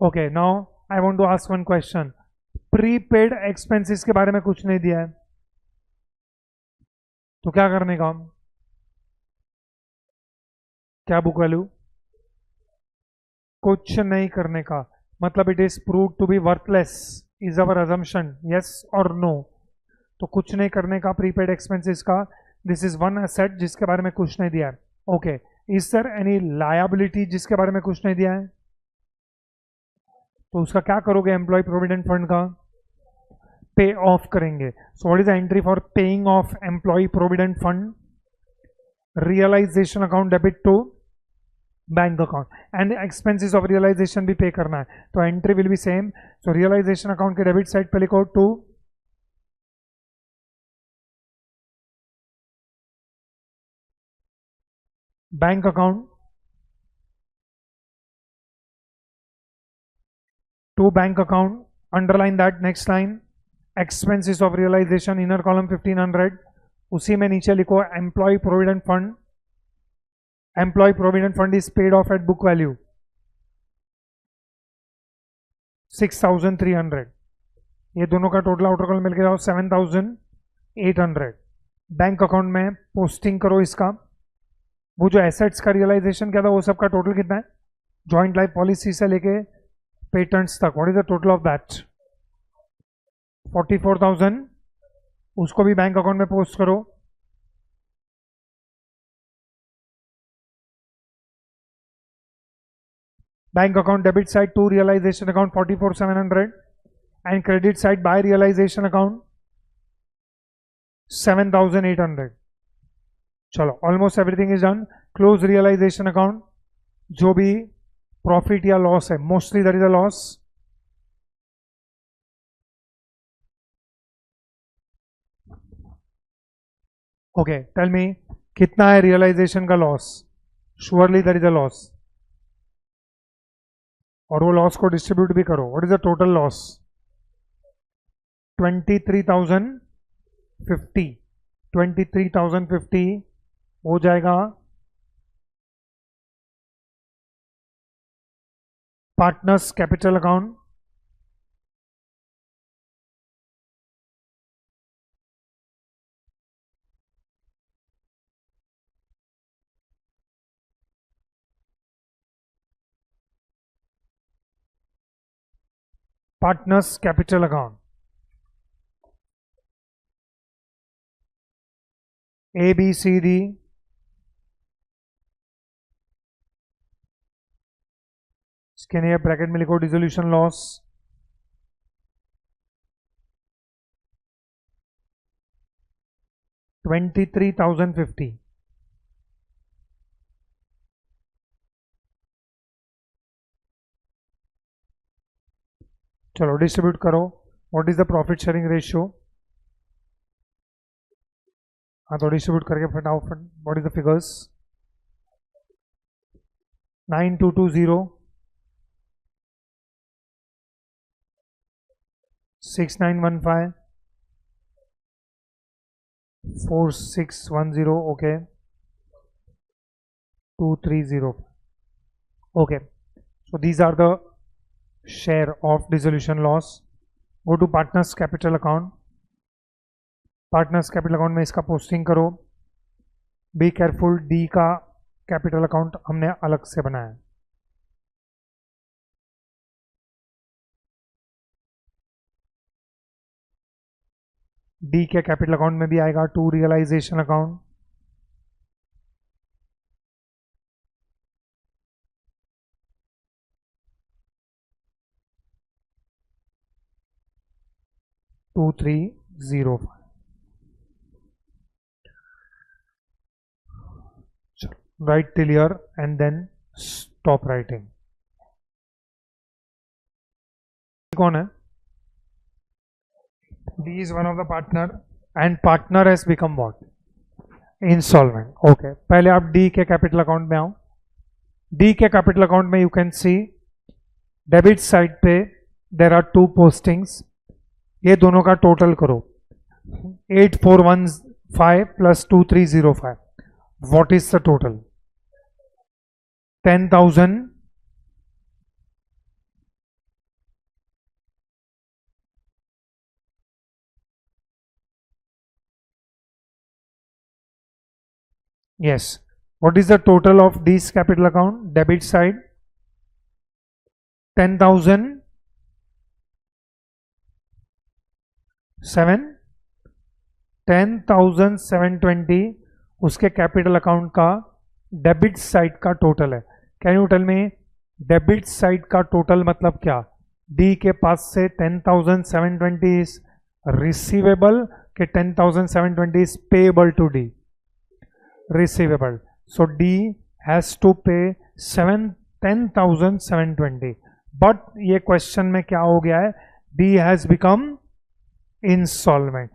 Okay, now I want to ask one question. Prepaid expenses के बारे में कुछ नहीं दिया है, तो क्या करने का? क्या बुक वैल्यू? कुछ नहीं करने का. मतलब it is prove to be worthless is our assumption, yes और नो? तो कुछ नहीं करने का प्रीपेड एक्सपेंसेस का. दिस इज वन एसेट जिसके बारे में कुछ नहीं दिया है. Okay, is there any liability जिसके बारे में कुछ नहीं दिया है? तो उसका क्या करोगे? एम्प्लॉय प्रोविडेंट फंड का पे ऑफ करेंगे. So what is the entry for paying off employee provident fund? Realisation account debit to bank account. And expenses of realisation भी पे करना है, तो entry will be same. So realisation account के debit side पे लिखो to bank account, to bank account, underline that. Next line expenses of realization, inner column 1500. उसी में नीचे लिखो employee provident fund. Employee provident fund is paid off at book value 6300. ये दोनों का टोटल आउटर कॉलम मिलकर जाओ 7800. बैंक अकाउंट में पोस्टिंग करो इसका. वो जो एसेट्स का रियलाइजेशन क्या था वो सबका टोटल कितना है? जॉइंट लाइफ पॉलिसी से लेके पेटेंट्स तक. What is the total of that? 44,000. उसको भी बैंक अकाउंट में पोस्ट करो. Bank account debit side to realisation account 44,700 and credit side by realisation account 7,800. चलो, almost everything is done. Close realisation account. जो भी प्रॉफिट या loss है, mostly that is a loss. Okay, tell me कितना है realisation का loss? Surely that is a loss, और वो लॉस को डिस्ट्रीब्यूट भी करो. What is the total loss? 23,050. 23,050 हो जाएगा partners capital account. Partners capital account A B C D. इसके लिए ब्रैकेट में लिखो डिसोल्यूशन लॉस. $23,050. चलो डिस्ट्रीब्यूट करो. What is the profit sharing ratio? हाँ, तो डिस्ट्रीब्यूट करके फटाफट. What is the figures? 9220, 6915, 4610. Okay, 2305. okay, so these are the share of dissolution loss. go to partners capital account. Partners capital account में इसका posting करो. Be careful, D का capital account हमने अलग से बनाया है. डी के कैपिटल अकाउंट में भी आएगा to realisation account. To 305. Write till here and then stop writing. कौन है? D is one of the partner and partner has become what? Insolvent. Okay, पहले आप D के कैपिटल अकाउंट में आओ. D के कैपिटल अकाउंट में you can see debit side पे देर आर 2 पोस्टिंग्स, ये दोनों का टोटल करो, 8415 plus 2305, what is the total? 10,000 yes. What is the total of this capital account? Debit side 10,000 10,720 उसके कैपिटल अकाउंट का डेबिट साइड का total है। Can you tell me debit side का total मतलब क्या? डी के पास से 10,720 इज रिसीवेबल के 10,720 is payable to D? Receivable. So D has to pay 10,720. But ये क्वेश्चन में क्या हो गया है? D has become insolvent.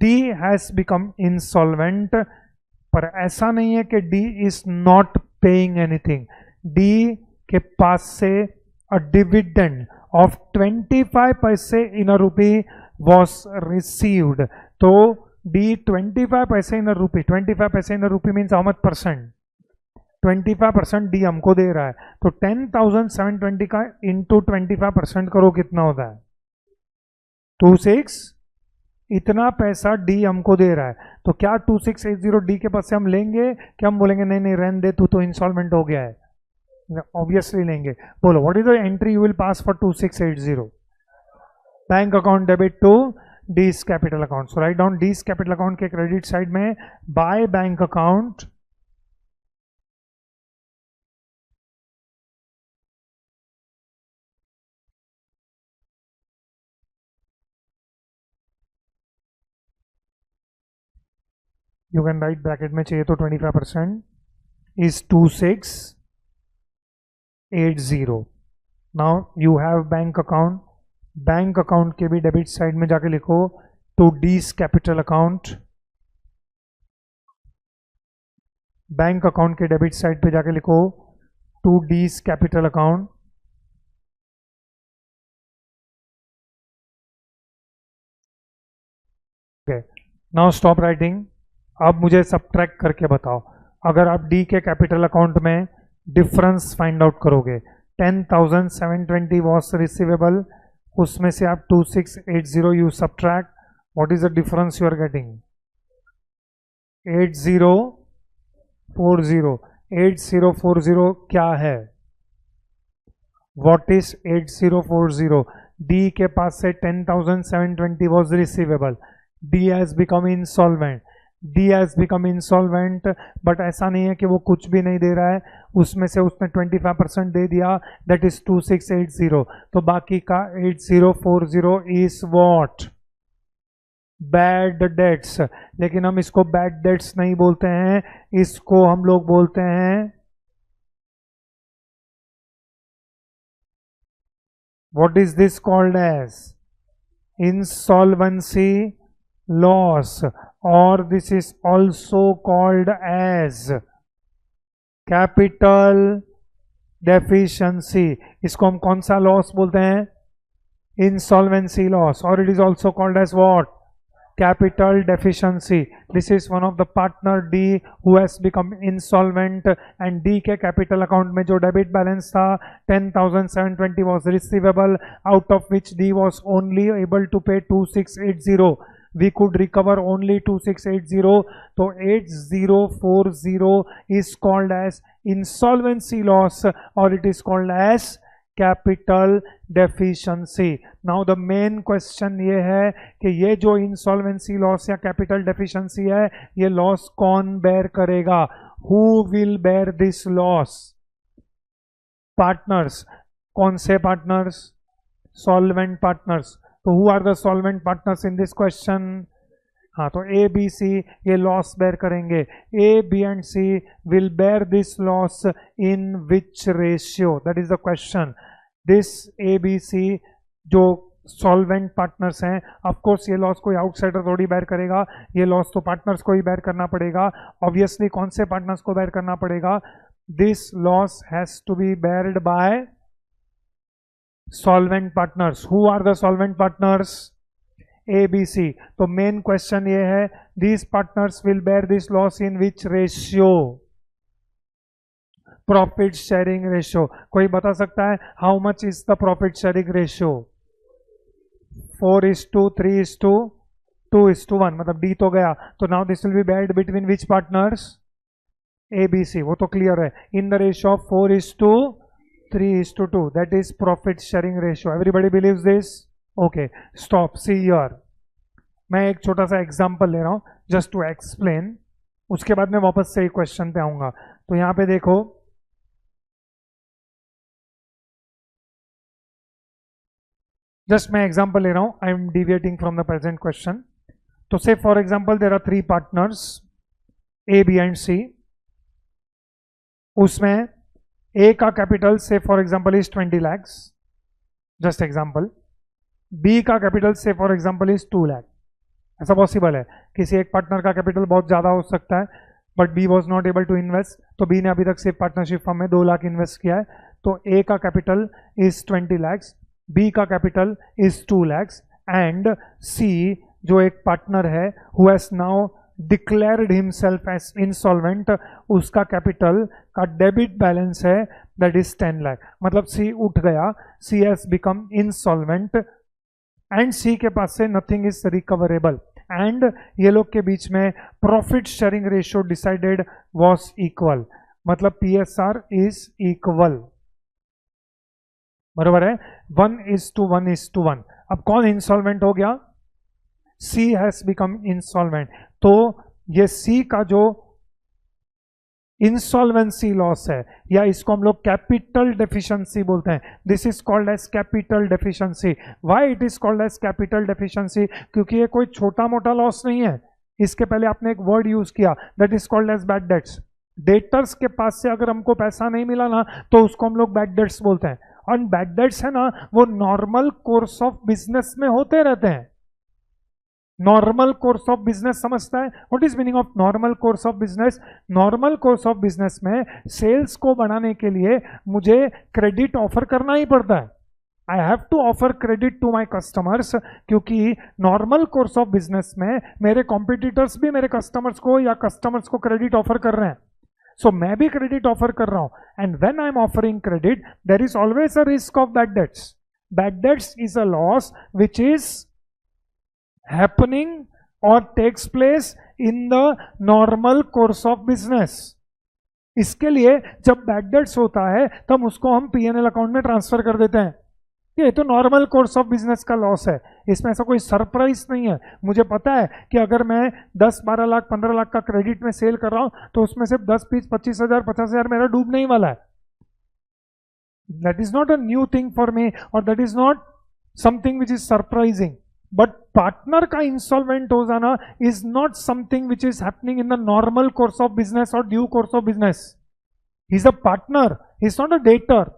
D has become insolvent. पर ऐसा नहीं है कि D is not paying anything. D के पास से a dividend of 25 पैसे in a rupee was received. तो D 25 पैसे इन रुपी, 25 पैसे in rupee means how much percent? 25% D हमको दे रहा है, तो 10,720 का इंटू 25% करो, कितना होता है? 26। इतना पैसा डी हमको दे रहा है, तो क्या 2680 डी के पास से हम लेंगे? क्या हम बोलेंगे नहीं नहीं रहने दे, तू तो इंस्टॉलमेंट हो गया है? ऑब्वियसली लेंगे। बोलो what is the entry you will pass for 2680? Bank account debit to D's capital account. So write down D's capital account के क्रेडिट साइड में by bank account you can write bracket में चाहिए तो 25% is 2680। Now you have bank account, bank account के भी debit side में जाके लिखो to D's capital account, bank account के डेबिट साइड पे जाके लिखो to D's capital account. Okay, now stop writing. अब मुझे सब्ट्रैक्ट करके बताओ, अगर आप डी के कैपिटल अकाउंट में डिफरेंस फाइंड आउट करोगे, 10,720 वॉज रिसीवेबल, उसमें से आप 2680 you subtract, what is the difference you are getting? 8040। 8040 क्या है? What is 8040? डी के पास से 10,720 was receivable, D has become insolvent, D has become insolvent, but ऐसा नहीं है कि वो कुछ भी नहीं दे रहा है, उसमें से उसने 25% दे दिया, दैट इज 2680, तो बाकी का 8040 इज व्हाट? Bad debts. लेकिन हम इसको बैड डेट्स नहीं बोलते हैं, इसको हम लोग बोलते हैं what is this called as? Insolvency loss, or this is also called as capital deficiency। इसको हम कौन सा लॉस बोलते हैं? insolvency loss, or it is also called as what? Capital deficiency। This is one of the partner D who has become insolvent, and D के capital account में जो debit balance था 10,720 was receivable, out of which D was only able to pay 2680, we could recover only 2680, so 8040 is called as insolvency loss, or it is called as capital deficiency। now the main question ये है कि ये जो insolvency loss या capital deficiency है, ये loss कौन bear करेगा? who will bear this loss? partners। कौन से partners? solvent partners। तो who are the solvent partners in this question? हाँ, तो ए बी सी ये लॉस बेयर करेंगे। A B and C will bear this loss in which ratio? That is the question. This A B C जो solvent partners हैं, of course ये loss कोई outsider थोड़ी bear करेगा, ये loss तो पार्टनर्स को ही बेयर करना पड़ेगा। ऑब्वियसली कौन से पार्टनर्स को बेयर करना पड़ेगा? This loss has to be beared by solvent partners. Who are the solvent partners? A B C. तो मेन क्वेश्चन ये है, these partners will bear this loss in which ratio? Profit sharing ratio. कोई बता सकता है how much is the profit sharing ratio? 4:3:2:1. मतलब D तो गया. तो now this will be beared between which partners? A B C. वो तो क्लियर है. इन the ratio of 4:3:2. That is profit sharing ratio. Everybody believes this? Okay, stop. See here, मैं एक छोटा सा एग्जांपल ले रहा हूं जस्ट टू एक्सप्लेन. उसके बाद मैं वापस से क्वेश्चन पे आऊंगा. तो यहां पे देखो, जस्ट मैं एग्जांपल ले रहा हूं. I am deviating from the present question. तो say for example there are 3 partners A B and C. उसमें ए का capital say for example is 20 lakhs, just example. B का capital say for example is 2 lakh. ऐसा possible है, किसी एक partner का capital बहुत ज्यादा हो सकता है but B was not able to invest. तो बी ने अभी तक सिर्फ पार्टनरशिप फर्म में 2 लाख इन्वेस्ट किया है. तो ए का कैपिटल इज 20 lakhs, बी का capital is 2 lakhs and C जो एक पार्टनर है who has now declared himself as insolvent, उसका कैपिटल का डेबिट बैलेंस है दैट इज 10 lakh. मतलब सी उठ गया, C has become insolvent and C के पास से नथिंग इज रिकवरेबल. एंड ये लोग के बीच में profit sharing ratio decided was equal. मतलब पीएसआर इज इक्वल. बरोबर है. 1:1:1. अब कौन इंसॉल्वेंट हो गया? C has become insolvent. तो ये सी का जो इंसॉल्वेंसी लॉस है, या इसको हम लोग कैपिटल डेफिशिएंसी बोलते हैं. This is called as capital deficiency. Why it is called as capital deficiency? क्योंकि ये कोई छोटा मोटा लॉस नहीं है. इसके पहले आपने एक वर्ड यूज किया that is called as bad debts. Debtors के पास से अगर हमको पैसा नहीं मिला ना तो उसको हम लोग बैड डेट्स बोलते हैं. और बैड डेट्स है ना, वो नॉर्मल कोर्स ऑफ बिजनेस में होते रहते हैं. नॉर्मल कोर्स ऑफ बिजनेस समझता है? What is meaning of normal course of business? Normal course of business में सेल्स को बढ़ाने के लिए मुझे क्रेडिट ऑफर करना ही पड़ता है. I have to offer credit to my customers, क्योंकि नॉर्मल कोर्स ऑफ बिजनेस में मेरे कॉम्पिटिटर्स भी मेरे कस्टमर्स को या कस्टमर्स को क्रेडिट ऑफर कर रहे हैं. सो मैं भी क्रेडिट ऑफर कर रहा हूं. And when I am offering credit there is always a risk of bad debts. Bad debts is a loss which is happening or takes place in the normal course of business. इसके लिए जब bad debts होता है तब उसको हम PNL account में transfer कर देते हैं. ये तो नॉर्मल कोर्स ऑफ बिजनेस का लॉस है. इसमें ऐसा कोई सरप्राइज नहीं है. मुझे पता है कि अगर मैं 10-12 लाख 15 लाख का क्रेडिट में सेल कर रहा हूं तो उसमें से 10 20 25 हजार 50 हजार मेरा डूबने ही वाला है. That is not a new thing for me और that is not something which is surprising. But partner का इंसॉल्वेंट हो जाना is not something which is happening in the normal course of business और due course of business. He is a partner, he is not a debtor.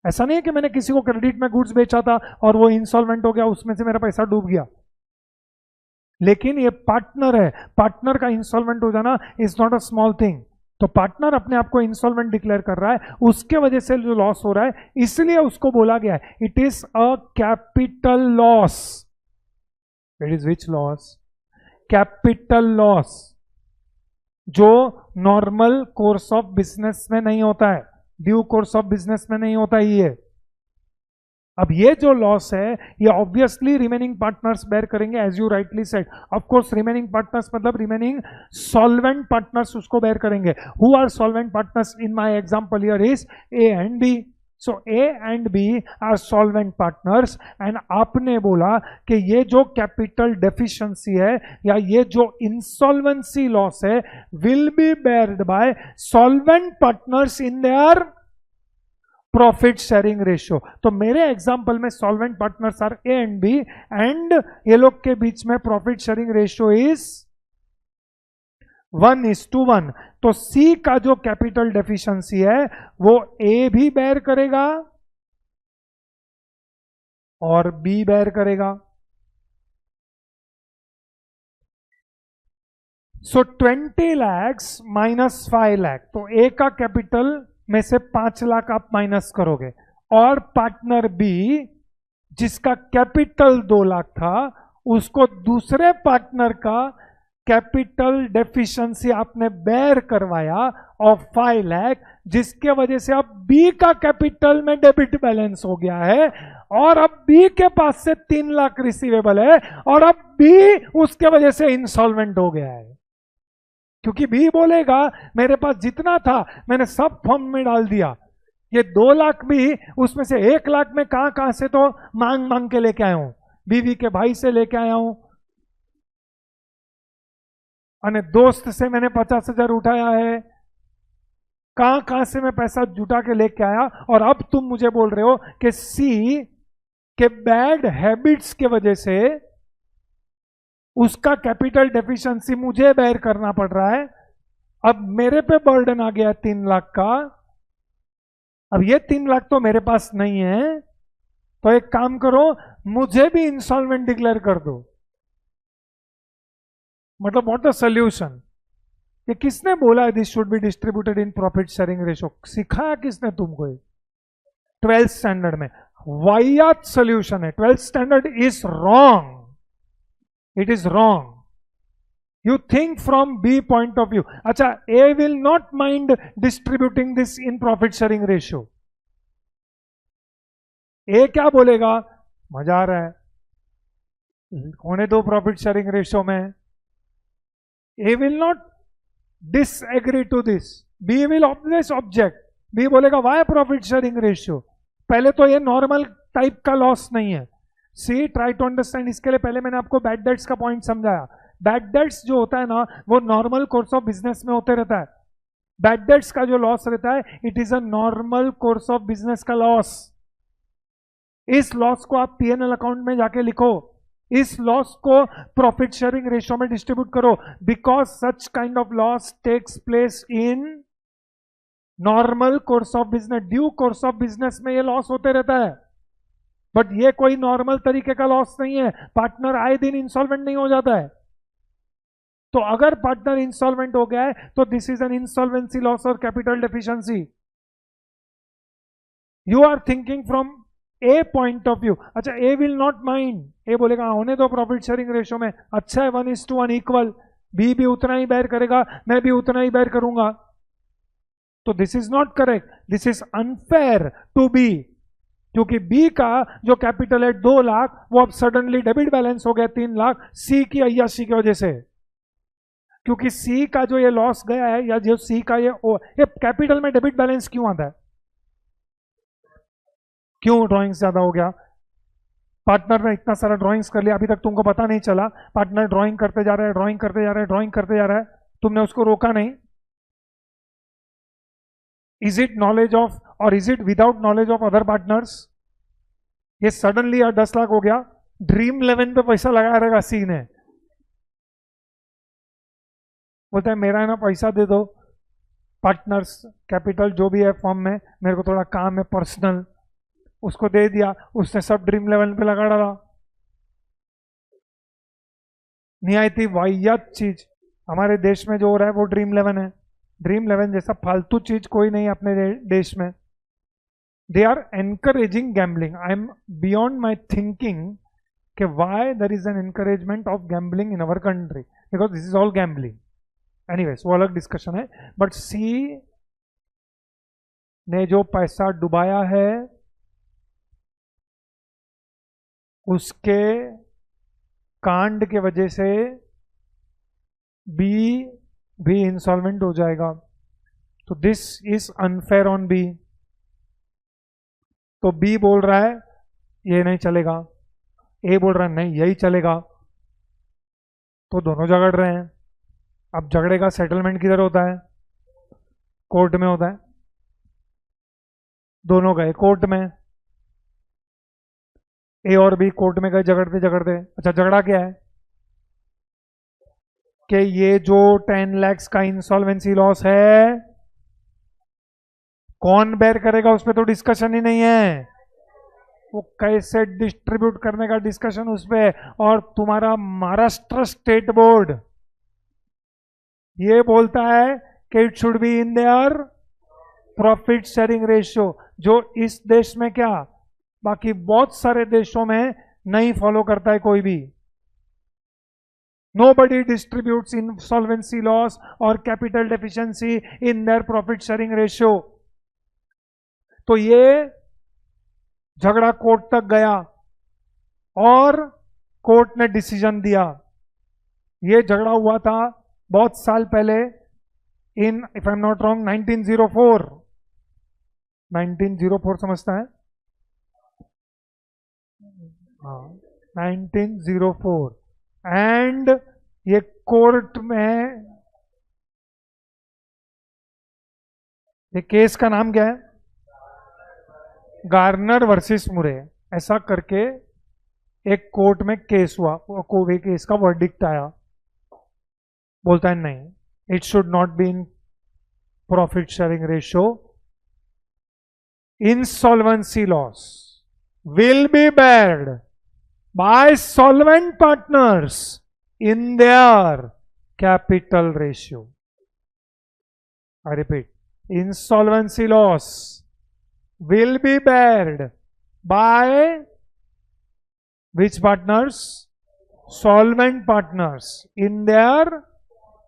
ऐसा नहीं है कि मैंने किसी को क्रेडिट में गुड्स बेचा था और वो इंसॉल्वेंट हो गया, उसमें से मेरा पैसा डूब गया. लेकिन ये पार्टनर है. पार्टनर का इंसॉल्वेंट हो जाना is not a small thing. तो पार्टनर अपने आप को इंसॉल्वेंट डिक्लेयर कर रहा है, उसके वजह से जो लॉस हो रहा है इसलिए उसको बोला गया है it is a capital loss. It is which loss? Capital loss, जो नॉर्मल कोर्स ऑफ बिजनेस में नहीं होता है, ड्यू कोर्स ऑफ बिजनेस में नहीं होता ही है. अब ये जो लॉस है ये ऑब्वियसली रिमेनिंग पार्टनर्स बेयर करेंगे, as you rightly said. Of course remaining partners मतलब रिमेनिंग सॉल्वेंट पार्टनर्स उसको बेयर करेंगे. Who are solvent partners in my example here is A and B. So A and B are solvent partners. And आपने बोला कि ये जो capital deficiency है या ये जो इंसॉल्वेंसी लॉस है will be beared by solvent partners in their profit sharing ratio. तो मेरे एग्जांपल में solvent partners are A and B and ये लोग के बीच में प्रॉफिट शेयरिंग रेशियो इज 1:1. तो सी का जो कैपिटल डेफिशिएंसी है वो ए भी बेयर करेगा और बी बेयर करेगा. सो 20 lakhs माइनस 5 लाख. तो ए का कैपिटल में से 5 लाख आप माइनस करोगे और पार्टनर बी जिसका कैपिटल 2 लाख था, उसको दूसरे पार्टनर का कैपिटल डेफिशिएंसी आपने बेयर करवाया ऑफ 5 लाख, जिसके वजह से अब बी का कैपिटल में डेबिट बैलेंस हो गया है और अब बी के पास से 3 लाख रिसीवेबल है और अब बी उसके वजह से इंसॉल्वेंट हो गया है। क्योंकि बी बोलेगा मेरे पास जितना था मैंने सब फॉर्म में डाल दिया, ये 2 लाख भी उसमें से 1 लाख में कहां से तो मांग मांग के लेके आया हूं, बीवी के भाई से लेके आया हूं, अने दोस्त से मैंने 50,000 उठाया है, कहां से मैं पैसा जुटा के लेके आया। और अब तुम मुझे बोल रहे हो कि सी के बैड हैबिट्स के वजह से उसका कैपिटल डेफिशिएंसी मुझे बेयर करना पड़ रहा है। अब मेरे पे बर्डन आ गया 3 लाख का। अब ये 3 लाख तो मेरे पास नहीं है, तो एक काम करो मुझे भी इंसॉल्वेंट डिक्लेयर कर दो। मतलब व्हाट द सोल्यूशन? ये किसने बोला है this should be distributed in profit sharing ratio? सिखाया किसने तुमको? 12th स्टैंडर्ड में वाहियात सोल्यूशन है। 12th standard is wrong, it is wrong. You think from B point of view. अच्छा, A will not mind distributing this in profit sharing ratio. A क्या बोलेगा? मजा आ रहा है, होने दो प्रॉफिट शेयरिंग रेशियो में। A will not disagree to this. B will always object. B बोलेगा why profit sharing ratio? पहले तो ये नॉर्मल टाइप का लॉस नहीं है। सी ट्राई टू अंडरस्टैंड। इसके लिए पहले मैंने आपको बैड डेट्स का पॉइंट समझाया। बैड डेट्स जो होता है ना, वो नॉर्मल कोर्स ऑफ बिजनेस में होते रहता है। बैड डेट्स का जो लॉस रहता है, it is a normal course of business का लॉस। इस लॉस को आप पीएनएल अकाउंट में जाके लिखो, इस लॉस को प्रॉफिट शेयरिंग रेशियो में डिस्ट्रीब्यूट करो, because such kind of loss takes place in normal course of business. Due course of business में ये लॉस होते रहता है, बट ये कोई नॉर्मल तरीके का लॉस नहीं है। पार्टनर आए दिन इंसॉल्वेंट नहीं हो जाता है। तो अगर पार्टनर इंसॉल्वेंट हो गया है तो this is an insolvency loss और capital deficiency. You are thinking from a point of view. अच्छा, A will not mind, A बोलेगा होने दो प्रॉफिट शेयरिंग रेशियो में, अच्छा है 1:1 इक्वल, बी भी उतना ही बेयर करेगा, मैं भी उतना ही बेयर करूंगा। तो this is not correct, this is unfair to B, क्योंकि बी का जो कैपिटल है 2 लाख, वो अब सडनली डेबिट बैलेंस हो गया 3 लाख सी की अय्याशी की वजह से। क्योंकि सी का जो ये लॉस गया है, या जो सी का ये कैपिटल में डेबिट बैलेंस क्यों आता है? क्यों ड्राइंग ज्यादा हो गया? पार्टनर ने इतना सारा ड्राइंग्स कर लिया, अभी तक तुमको पता नहीं चला। पार्टनर ड्राइंग करते जा रहा है, ड्राइंग करते जा रहा है, ड्राइंग करते जा रहा है, तुमने उसको रोका नहीं। इज इट नॉलेज ऑफ और is it without knowledge of other partners? ये सडनली 10 लाख हो गया, ड्रीम 11 पे पैसा लगाया रहेगा सी ने, बोलता है मेरा है ना पैसा दे दो, पार्टनर्स कैपिटल जो भी है फॉर्म में, मेरे को थोड़ा काम है पर्सनल, उसको दे दिया, उसने सब ड्रीम 11 पे लगा डाला। निहायती वाहियात चीज हमारे देश में जो हो रहा है वो ड्रीम 11 है। ड्रीम 11 जैसा फालतू चीज कोई नहीं अपने देश में। They are encouraging gambling. I am beyond my thinking कि why there is an encouragement of gambling in our country, because this is all gambling. Anyways, वो अलग डिस्कशन है। बट सी ने जो पैसा डुबाया है उसके कांड के वजह से बी भी इंसॉल्वेंट हो जाएगा। तो this is unfair on B. तो बी बोल रहा है ये नहीं चलेगा, ए बोल रहा है नहीं यही चलेगा, तो दोनों झगड़ रहे हैं। अब झगड़े का सेटलमेंट किधर होता है? कोर्ट में होता है। दोनों गए कोर्ट में, ए और बी कोर्ट में गए झगड़ते झगड़ते। अच्छा, झगड़ा क्या है कि ये जो 10 लाख का इंसॉल्वेंसी लॉस है कौन बेयर करेगा, उस पर तो डिस्कशन ही नहीं है। वो कैसे डिस्ट्रीब्यूट करने का डिस्कशन उस पर। और तुम्हारा महाराष्ट्र स्टेट बोर्ड ये बोलता है कि it should be in their profit sharing ratio. जो इस देश में क्या, बाकी बहुत सारे देशों में नहीं फॉलो करता है कोई भी। Nobody distributes insolvency loss or capital deficiency in their profit sharing ratio. तो ये झगड़ा कोर्ट तक गया और कोर्ट ने डिसीजन दिया। ये झगड़ा हुआ था बहुत साल पहले in, if I am not wrong, 1904। 1904 समझता है? हाँ, 1904। एंड ये कोर्ट में, ये केस का नाम क्या है? गार्नर वर्सेस मुरे। ऐसा करके एक कोर्ट में केस हुआ, कोई केस का वर्डिक्ट आया, बोलता है नहीं, it should not be in profit sharing ratio, insolvency loss will be Baird by solvent partners in their capital ratio. I repeat, insolvency loss will be bared by which partners? Solvent partners in their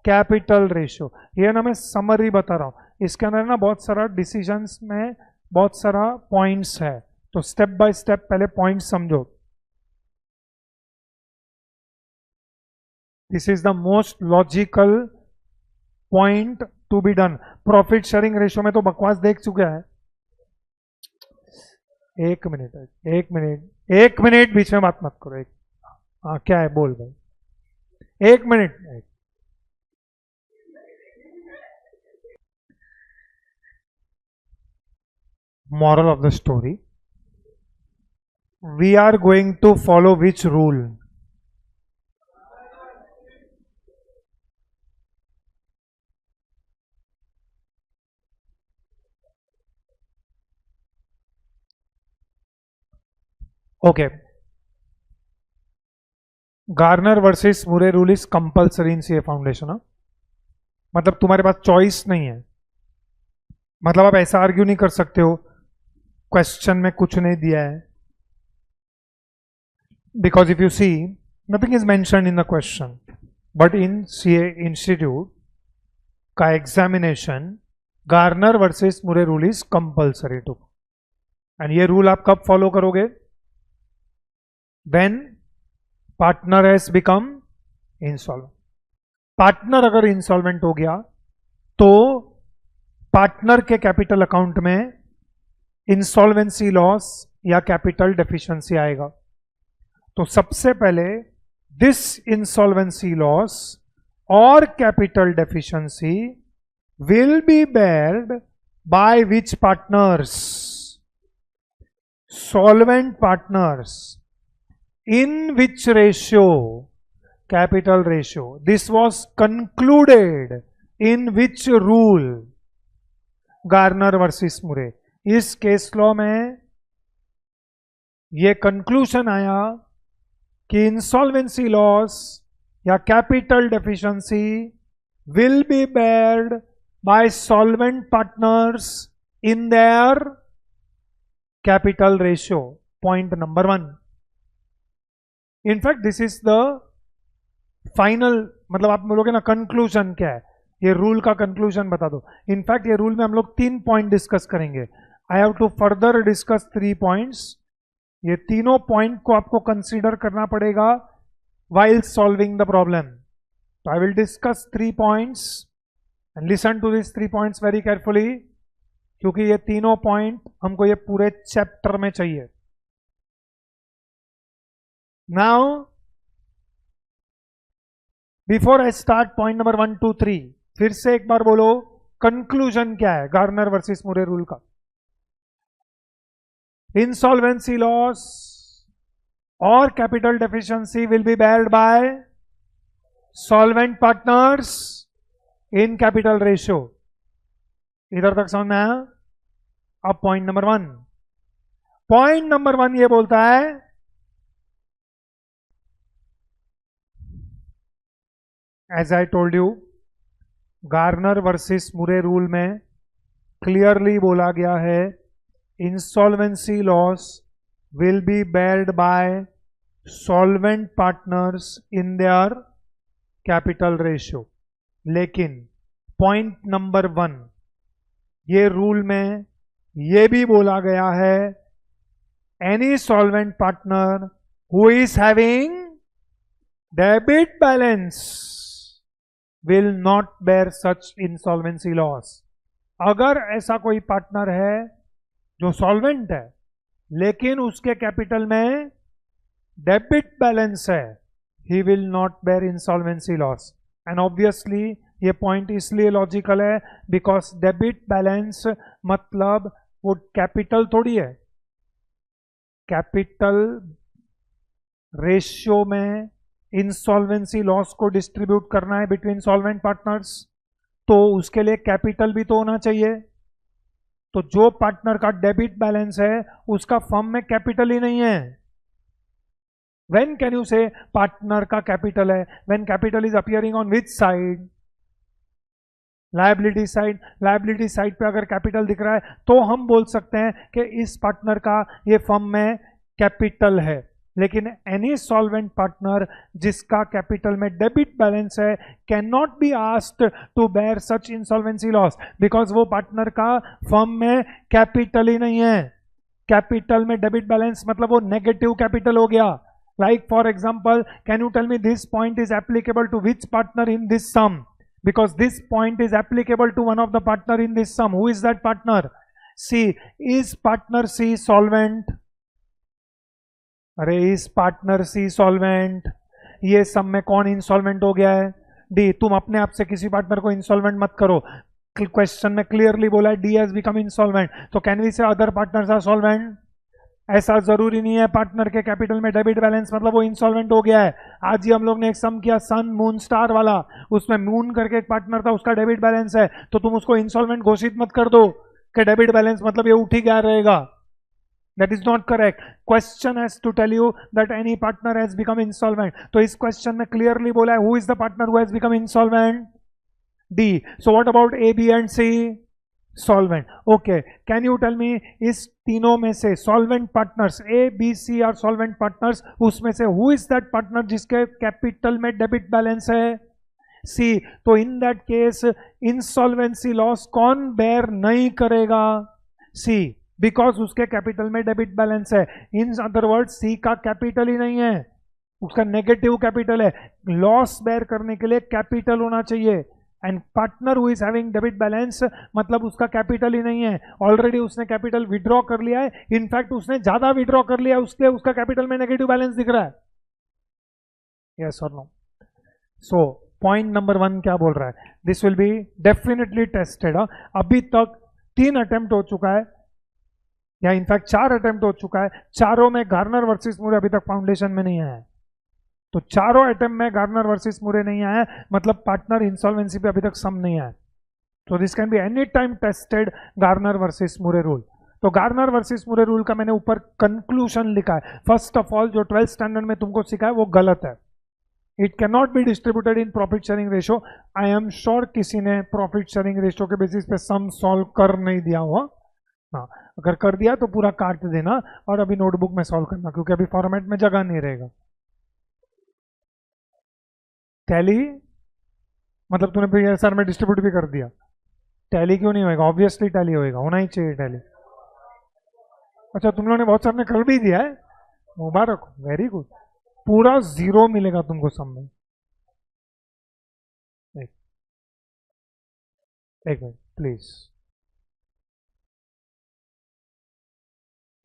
capital ratio. ये ना मैं summary बता रहा हूं, इसके अंदर ना बहुत सारा डिसीजंस में बहुत सारा पॉइंट्स है, तो स्टेप बाय स्टेप पहले पॉइंट समझो। This is the most logical point to be done. Profit sharing ratio में तो बकवास देख चुका है। एक मिनट बीच में बात मत करो। हाँ क्या है बोल भाई, एक minute. Moral of the story, we are going to follow which rule? Okay, Garner versus Murray rule is compulsory in CA foundation. मतलब तुम्हारे पास चॉइस नहीं है, मतलब आप ऐसा आर्ग्यू नहीं कर सकते हो क्वेश्चन में कुछ नहीं दिया है, because if you see nothing is mentioned in the question, but in CA institute का examination Garner versus Murray rule is compulsory to. एंड ये रूल आप कब फॉलो करोगे? When partner has become insolvent. Partner अगर इंसॉल्वेंट हो गया तो पार्टनर के कैपिटल अकाउंट में इंसॉल्वेंसी लॉस या कैपिटल डेफिशिएंसी आएगा। तो सबसे पहले दिस इंसॉल्वेंसी लॉस और capital deficiency will be beared by which partners? Solvent partners. In which ratio? Capital ratio. This was concluded in which rule? Garner versus Murray. इस case law में ये conclusion आया कि इंसॉल्वेंसी लॉस या capital deficiency will be beared by solvent partners in their capital ratio. Point number 1। In fact this is the final, मतलब आप बोलोगे ना कंक्लूजन क्या है, ये रूल का कंक्लूजन बता दो। इनफैक्ट ये रूल में हम लोग 3 पॉइंट डिस्कस करेंगे। I have to further discuss 3 points. ये तीनों पॉइंट को आपको कंसीडर करना पड़ेगा while solving the problem. So I will discuss 3 points and listen to these 3 points very carefully, क्योंकि ये तीनों पॉइंट हमको ये पूरे चैप्टर में चाहिए। Now, before I start point number 1, 2, 3, फिर से एक बार बोलो कंक्लूजन क्या है गार्नर वर्सेस मुरे रूल का। इंसॉल्वेंसी लॉस और capital deficiency will be beared by solvent partners in capital ratio. इधर तक समझ में आया? अब पॉइंट नंबर 1। पॉइंट नंबर 1 ये बोलता है as I told you, Garner versus Murray rule में क्लियरली बोला गया है insolvency loss will be beared by solvent partners in their capital ratio. लेकिन पॉइंट नंबर 1, ये रूल में ये भी बोला गया है, any solvent partner who is having debit balance will not bear such insolvency loss. अगर ऐसा कोई पार्टनर है जो सॉल्वेंट है लेकिन उसके कैपिटल में डेबिट बैलेंस है, he will not bear insolvency loss. And obviously ये पॉइंट इसलिए लॉजिकल है बिकॉज डेबिट बैलेंस मतलब वो कैपिटल थोड़ी है, कैपिटल रेशियो में इंसॉल्वेंसी लॉस को डिस्ट्रीब्यूट करना है बिटवीन सॉल्वेंट पार्टनर्स, तो उसके लिए कैपिटल भी तो होना चाहिए। तो जो पार्टनर का डेबिट बैलेंस है उसका फर्म में कैपिटल ही नहीं है। व्हेन कैन यू से पार्टनर का कैपिटल है? When capital is appearing on which side? Liability side. Liability side पे अगर कैपिटल दिख रहा है तो हम बोल सकते हैं कि इस पार्टनर का ये फर्म में कैपिटल है। लेकिन एनी सॉल्वेंट पार्टनर जिसका कैपिटल में डेबिट बैलेंस है can not be asked to bear such insolvency loss because वो पार्टनर का फर्म में कैपिटल ही नहीं है। कैपिटल में डेबिट बैलेंस मतलब वो नेगेटिव कैपिटल हो गया। Like for example, can you tell me this point is applicable to which partner in this sum? Because this point is applicable to one of the partner in this sum. Who is that partner? C. Is partner C solvent? अरे इस partner C solvent? ये सम में कौन insolvent हो गया है? D. तुम अपने आप से किसी पार्टनर को इंसॉल्वेंट मत करो। क्वेश्चन में क्लियरली बोला है D has become insolvent. तो कैन वी से अदर पार्टनर्स आर सॉल्वेंट? ऐसा जरूरी नहीं है पार्टनर के कैपिटल में डेबिट बैलेंस मतलब वो इंसॉल्वेंट हो गया है। आज ही हम लोग ने एक सम किया सन मून स्टार वाला, उसमें मून करके एक पार्टनर था, उसका डेबिट बैलेंस है, तो तुम उसको इंसॉल्वेंट घोषित मत कर दो कि डेबिट बैलेंस मतलब ये उठ ही गया रहेगा। That is not correct. Question has to tell you that any partner has become insolvent. तो इस क्वेश्चन में क्लियरली बोला है who is the partner who has become insolvent? D. So what about A, B and C? Solvent. Okay, can you tell me इस तीनों में से solvent partners A B C are solvent partners, उसमें से who is that partner जिसके capital में debit balance है? सी। तो in that case insolvency loss कौन बेयर नहीं करेगा? सी, बिकॉज उसके कैपिटल में डेबिट बैलेंस है। इन अदर वर्ड सी का कैपिटल ही नहीं है, उसका नेगेटिव कैपिटल है। लॉस बेयर करने के लिए कैपिटल होना चाहिए and partner who is having debit balance मतलब उसका कैपिटल ही नहीं है। ऑलरेडी उसने कैपिटल विड्रॉ कर लिया है, इनफैक्ट उसने ज्यादा विड्रॉ कर लिया है, उसके उसका कैपिटल में नेगेटिव बैलेंस दिख रहा है। यस और नो? सो पॉइंट नंबर 1 क्या बोल रहा है? This will be definitely tested. अभी तक 3 अटेम्प्ट हो चुका है या इनफैक्ट 4 अटेम्प्ट हो चुका है, चारों में गार्नर वर्सेस मुरे अभी तक फाउंडेशन में नहीं आया है। तो चारों अटेम्प्ट में गार्नर वर्सेस मुरे नहीं आया मतलब पार्टनर इंसॉल्वेंसी पे अभी तक सम नहीं आया। तो this can be any time tested Garner versus Murray rule. तो गार्नर वर्सेस मुरे रूल का मैंने ऊपर कंक्लूजन लिखा है। फर्स्ट ऑफ ऑल जो 12th स्टैंडर्ड में तुमको सिखा है वो गलत है। It can not be distributed in profit sharing ratio. I am sure किसी ने प्रॉफिट शेयरिंग रेशियो के बेसिस पे सम सॉल्व कर नहीं दिया हुआ। हाँ, अगर कर दिया तो पूरा काट देना और अभी नोटबुक में सॉल्व करना, क्योंकि अभी फॉर्मेट में जगह नहीं रहेगा। टैली मतलब तूने फिर सर में डिस्ट्रीब्यूट भी कर दिया, टैली क्यों नहीं होएगा? ऑब्वियसली टैली होएगा, होना ही चाहिए टैली। अच्छा, तुम लोगों ने बहुत सारे ने कर भी दिया है, मुबारक, वेरी गुड। पूरा 0 मिलेगा तुमको सब में। एक मिनट प्लीज,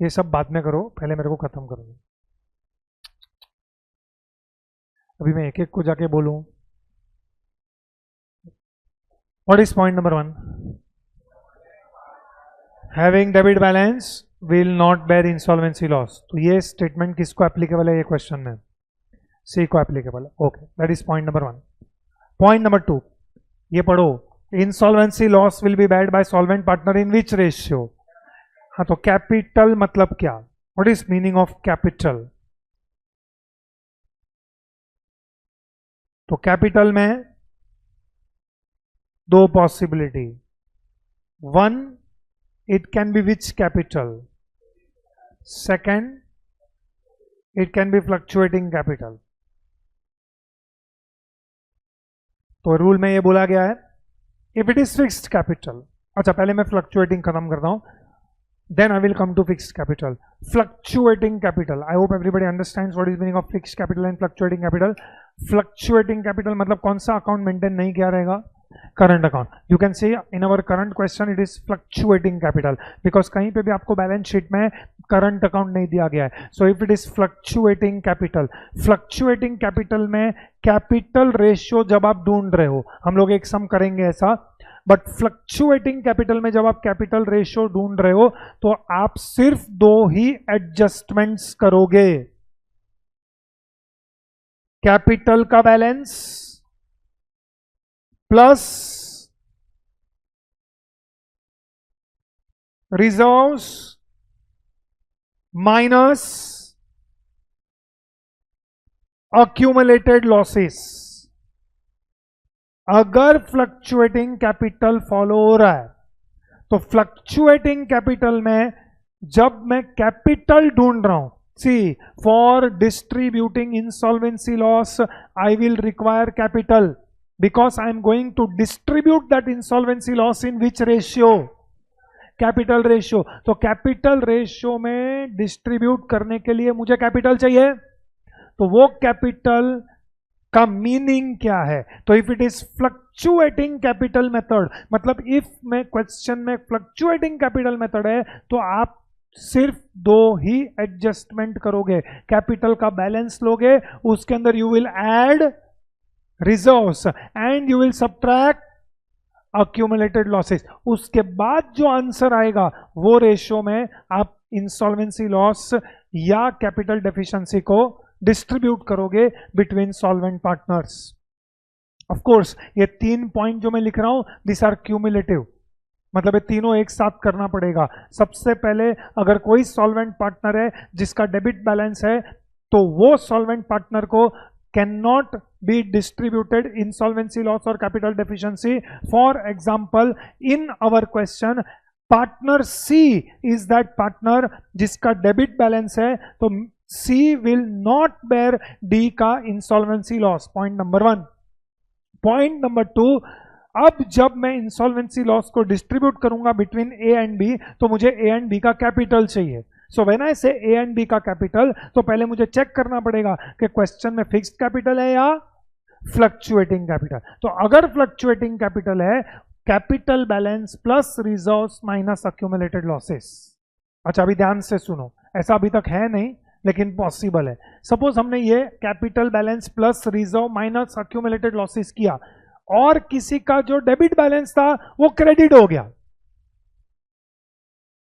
ये सब बाद में करो, पहले मेरे को खत्म करो। अभी मैं एक एक को जाके बोलूं। What is point number 1? Having debit balance will not bear insolvency loss. तो ये स्टेटमेंट किसको एप्लीकेबल है ये क्वेश्चन में? सी को एप्लीकेबल है। Okay, that is point number 1। Point number 2 ये पढ़ो, insolvency loss will be beared by solvent partner in which ratio? हाँ, तो कैपिटल मतलब क्या? What is meaning of capital? तो कैपिटल में 2 possibility, 1 It can be which capital? Second, it can be fluctuating capital. तो rule में ये बोला गया है if it is fixed capital. अच्छा पहले मैं fluctuating खत्म करता हूं, then I will come to fixed capital. Fluctuating capital, I hope everybody understands what is meaning of fixed capital and fluctuating capital. Fluctuating capital मतलब कौन सा अकाउंट मेंटेन नहीं किया रहेगा? Current account. You can say in our current question it is fluctuating capital, because कहीं पे भी आपको बैलेंस शीट में करंट अकाउंट नहीं दिया गया है. So if it is fluctuating capital, fluctuating capital में कैपिटल रेशियो जब आप ढूंढ रहे हो, हम लोग एक सम करेंगे ऐसा, बट फ्लक्चुएटिंग कैपिटल में जब आप कैपिटल रेशियो ढूंढ रहे हो तो आप सिर्फ दो ही एडजस्टमेंट्स करोगे. कैपिटल का balance plus reserves minus accumulated losses. अगर फ्लक्चुएटिंग कैपिटल फॉलो हो रहा है तो फ्लक्चुएटिंग कैपिटल में जब मैं कैपिटल ढूंढ रहा हूं, see for distributing insolvency loss I will require capital because I am going to distribute that insolvency loss in which ratio? Capital ratio. तो capital ratio में distribute करने के लिए मुझे capital चाहिए, तो वो capital का मीनिंग क्या है? तो if it is fluctuating capital method, मतलब इफ में क्वेश्चन में फ्लक्चुएटिंग कैपिटल मेथड है तो आप सिर्फ दो ही एडजस्टमेंट करोगे. कैपिटल का बैलेंस लोगे, उसके अंदर you will add reserves and you will subtract accumulated losses. उसके बाद जो आंसर आएगा वो रेशियो में आप इंसॉल्वेंसी लॉस या कैपिटल डेफिशिएंसी को डिस्ट्रीब्यूट करोगे between solvent partners. Of course ये 3 पॉइंट जो मैं लिख रहा हूं दिस आर क्यूमुलेटिव, मतलब ये तीनों एक साथ करना पड़ेगा. सबसे पहले अगर कोई सॉल्वेंट पार्टनर है जिसका डेबिट बैलेंस है तो वो सॉल्वेंट पार्टनर को can not be distributed insolvency loss और capital deficiency. For example in our question partner C is that partner जिसका डेबिट बैलेंस है, तो C will not bear D का insolvency loss. Point number 1. Point number 2, अब जब मैं insolvency loss को distribute करूंगा बिटवीन ए एंड बी तो मुझे ए एंड बी का कैपिटल चाहिए. So when I say A and B का कैपिटल, तो पहले मुझे चेक करना पड़ेगा कि क्वेश्चन में फिक्स्ड कैपिटल है या फ्लक्चुएटिंग कैपिटल. तो अगर फ्लक्चुएटिंग कैपिटल है, capital balance plus reserves minus accumulated losses. अच्छा अभी ध्यान से सुनो, ऐसा अभी तक है नहीं लेकिन पॉसिबल है. सपोज हमने ये capital balance plus reserve minus accumulated losses किया और किसी का जो डेबिट बैलेंस था वो क्रेडिट हो गया.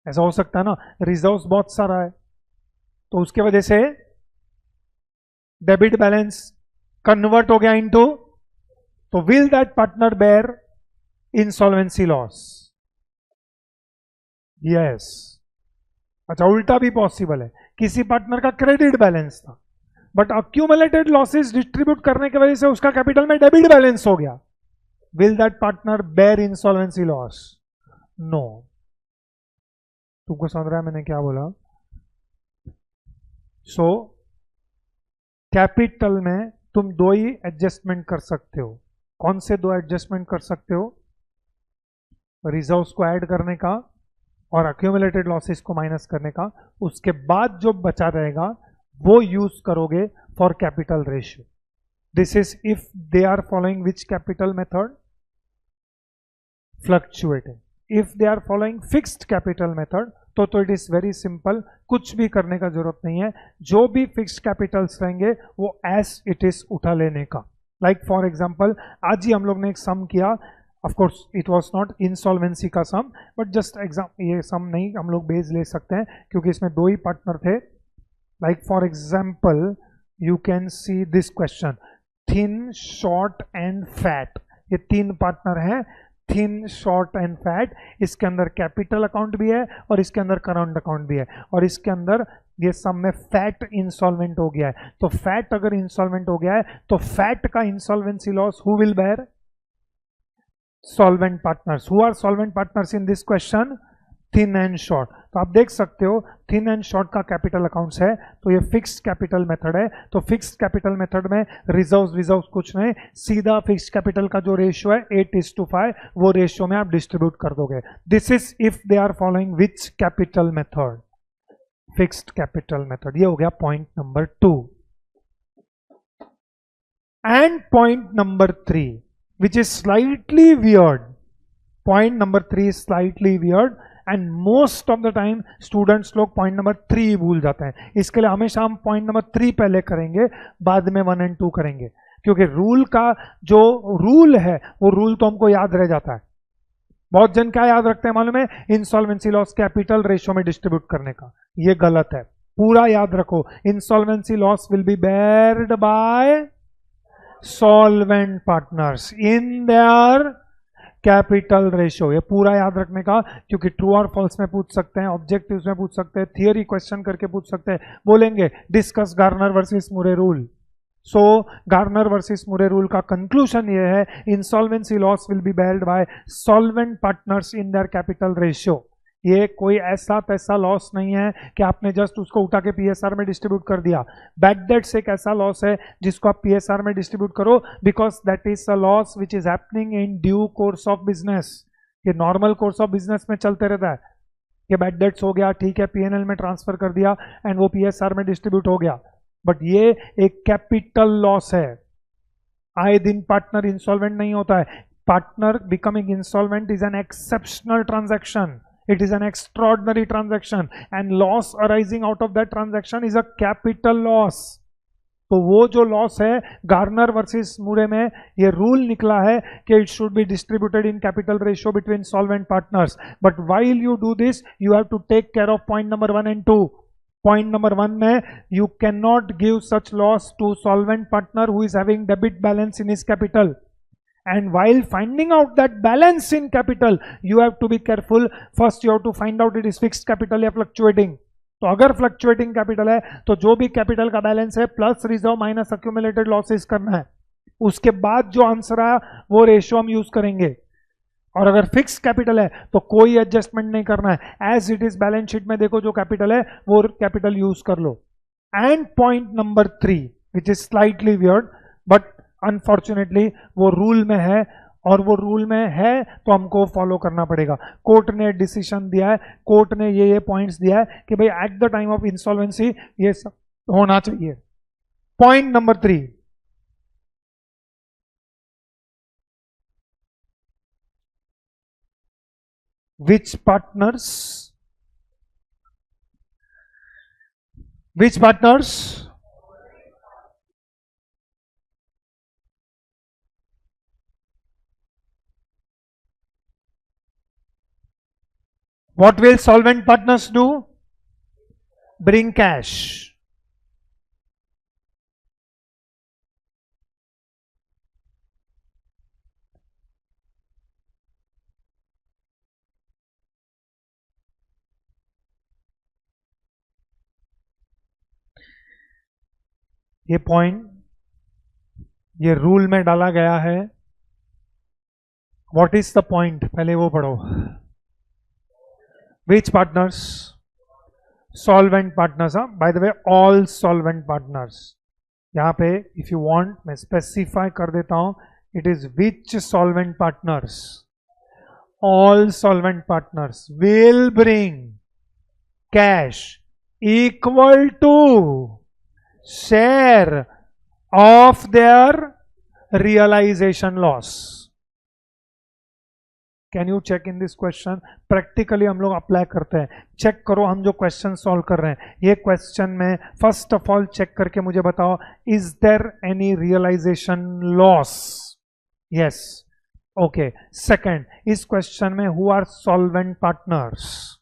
ऐसा हो सकता है ना, रिजर्व्स बहुत सारा है तो उसके वजह से डेबिट बैलेंस कन्वर्ट हो गया इनटू, तो will that partner bear insolvency loss? Yes. अच्छा उल्टा भी पॉसिबल है, किसी पार्टनर का क्रेडिट बैलेंस था बट अक्यूमुलेटेड लॉसेस डिस्ट्रीब्यूट करने की वजह से उसका कैपिटल में डेबिट बैलेंस हो गया. Will that partner bear insolvency loss? No. तुमको समझ रहा है मैंने क्या बोला? सो कैपिटल में तुम दो ही एडजस्टमेंट कर सकते हो. कौन से दो एडजस्टमेंट कर सकते हो? रिजर्व्स को ऐड करने का और अक्यूमुलेटेड लॉसेस को माइनस करने का. उसके बाद जो बचा रहेगा वो यूज करोगे for capital ratio. This is if they are following which capital method? Fluctuating. If they are following fixed capital method तो इट इज वेरी सिंपल, कुछ भी करने का जरूरत नहीं है. जो भी फिक्स्ड कैपिटल्स रहेंगे वो एज इट इज उठा लेने का. लाइक फॉर एग्जांपल आज ही हम लोग ने एक सम किया, of course it was not insolvency का सम बट जस्ट ये सम नहीं हम लोग बेस ले सकते हैं क्योंकि इसमें दो ही पार्टनर थे. Like for example you can see this question, thin short and fat. ये 3 पार्टनर हैं, थिन शॉर्ट एंड फैट. इसके अंदर कैपिटल अकाउंट भी है और इसके अंदर करंट अकाउंट भी है और इसके अंदर ये सम में फैट इंसॉल्वेंट हो गया है. तो फैट अगर इंसॉल्वेंट हो गया है तो फैट का insolvency loss who will bear? Solvent partners. Who are solvent partners in this question? Thin and short. तो आप देख सकते हो थिन एंड शॉर्ट का कैपिटल अकाउंट्स है, तो ये फिक्स्ड कैपिटल मेथड है। तो फिक्स्ड कैपिटल मेथड में रिजर्व्स कुछ नहीं, सीधा फिक्स्ड कैपिटल का जो रेशियो है 8:5 वो रेशियो में आप डिस्ट्रीब्यूट कर दोगे। This is if they are following which capital method, fixed capital method. ये हो गया point number 2। And point number 3 which is slightly weird. Point number 3 is slightly weird and most of the time students लोग point number 3 भूल जाते हैं। इसके लिए हमेशा हम point number 3 पहले करेंगे, बाद में 1 and 2 करेंगे, क्योंकि रूल का जो रूल है वो रूल तो हमको याद रह जाता है। बहुत जन क्या याद रखते हैं मालूम है, इंसॉल्वेंसी लॉस कैपिटल रेशियो में डिस्ट्रीब्यूट करने का। ये गलत है, पूरा याद रखो। Insolvency loss will be beared by solvent partners in their capital ratio. ये पूरा याद रखने का, क्योंकि ट्रू और फॉल्स में पूछ सकते हैं, ऑब्जेक्टिव्स में पूछ सकते हैं, थियरी क्वेश्चन करके पूछ सकते हैं। बोलेंगे discuss Garner versus Murray rule. सो गार्नर वर्सेस मुरे रूल का कंक्लूजन ये है, insolvency loss will be beared by solvent partners in their capital ratio. ये कोई ऐसा तैसा लॉस नहीं है कि आपने जस्ट उसको उठा के पीएसआर में डिस्ट्रीब्यूट कर दिया। बैड डेट्स एक ऐसा लॉस है जिसको आप पीएसआर में डिस्ट्रीब्यूट करो, because that is a loss which is happening in due course of business. ये नॉर्मल कोर्स ऑफ बिजनेस में चलते रहता है। ये बैड डेट्स हो गया, ठीक है, पीएनएल में ट्रांसफर कर दिया एंड वो पीएसआर में डिस्ट्रीब्यूट हो गया, बट ये एक कैपिटल लॉस है। आए दिन पार्टनर इंसॉल्वेंट नहीं होता है। Partner becoming insolvent is an exceptional transaction, it is an extraordinary transaction and loss arising out of that transaction is a capital loss. तो वो जो लॉस है गार्नर वर्सेस मुरे में ये रूल निकला है कि it should be distributed in capital ratio between solvent partners, but while you do this you have to take care of point number 1 and 2। Point number 1 में you can not give such loss to solvent partner who is having debit balance in his capital, and while finding out that balance in capital you have to be careful. First you have to find out it is fixed capital या fluctuating। तो अगर fluctuating capital है तो जो भी capital का balance है plus reserve minus accumulated losses करना है, उसके बाद जो आंसर आया वो रेशियो हम यूज करेंगे। और अगर फिक्स कैपिटल है तो कोई एडजस्टमेंट नहीं करना है, as it is balance sheet में देखो जो कैपिटल है वो कैपिटल यूज कर लो। And point number 3 which is slightly weird but unfortunately वो रूल में है, और वो रूल में है तो हमको फॉलो करना पड़ेगा। कोर्ट ने डिसीजन दिया है, कोर्ट ने ये पॉइंट्स दिया है कि भाई at the time of insolvency ये सब होना चाहिए। Point number 3, which partners what will solvent partners do? Bring cash. ये पॉइंट ये रूल में डाला गया है। व्हाट इज द पॉइंट, पहले वो पढ़ो। Which partners? Solvent partners। By the way, all solvent partners। यहाँ पे if you want मैं specify कर देता हूँ, it is which solvent partners? All solvent partners will bring cash equal to share of their realization loss। Can you check in this question? Practically हम लोग apply करते हैं, चेक करो हम जो क्वेश्चन सॉल्व कर रहे हैं ये क्वेश्चन में फर्स्ट ऑफ ऑल चेक करके मुझे बताओ, is there any realisation loss? Yes, okay. Second, इस क्वेश्चन में who are solvent partners?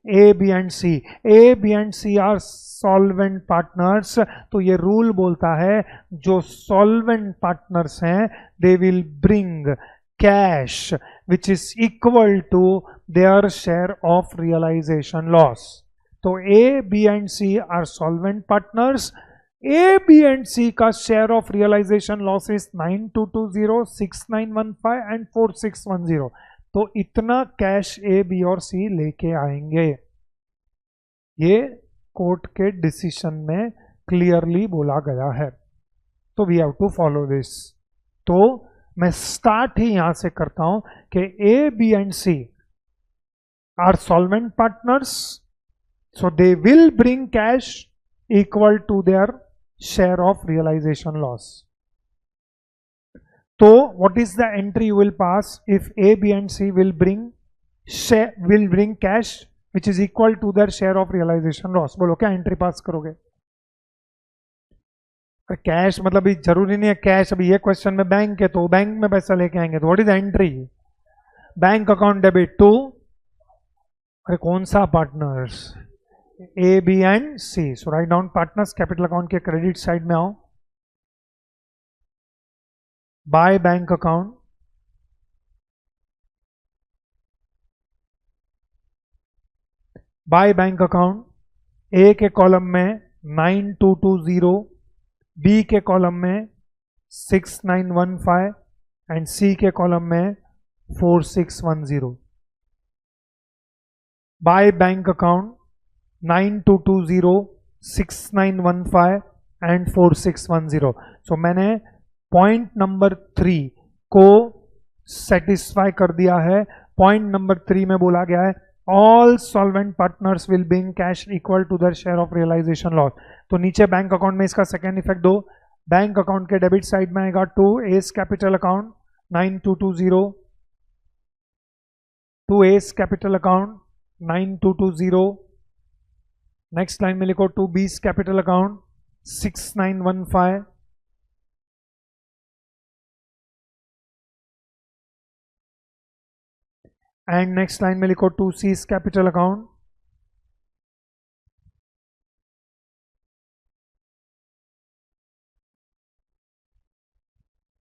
A B and C. A B and C are solvent partners. तो ये रूल बोलता है जो सॉल्वेंट पार्टनर्स हैं they will bring cash which is equal to their share of realization loss। तो A, B and C are solvent partners। A, B and C का share of realization loss is 9220, 6915 and 4610। तो इतना cash A B और सी लेके आएंगे। ये court के decision में क्लियरली बोला गया है, तो we have to follow this. तो मैं स्टार्ट ही यहां से करता हूं कि A B and C are solvent partners, so they will bring cash equal to their share of realisation loss. तो what is the entry you will pass if A B and C will bring cash which is equal to their share of realization loss? बोलो क्या entry पास करोगे? Cash मतलब भी जरूरी नहीं है cash, अभी ये क्वेश्चन में बैंक है तो बैंक में पैसा लेके आएंगे, तो what is entry? Bank account debit to, अरे कौन सा partners? A B and C. So write down partners, capital account के क्रेडिट साइड में आओ, by bank account, by bank account A के कॉलम में 9220, बी के कॉलम में 6915 एंड सी के कॉलम में 4610। Bye bank account 9220, 6915 and 4610। सो मैंने पॉइंट नंबर 3 को सेटिस्फाई कर दिया है। पॉइंट नंबर 3 में बोला गया है all solvent partners will bring cash equal to their share of realisation loss. तो नीचे बैंक अकाउंट में इसका सेकेंड इफेक्ट दो। बैंक अकाउंट के डेबिट साइड में आएगा to S capital account 9220, to S capital account 9220, next line में लिखो to B's capital account 6915, and next line में लिखो टू सीज कैपिटल अकाउंट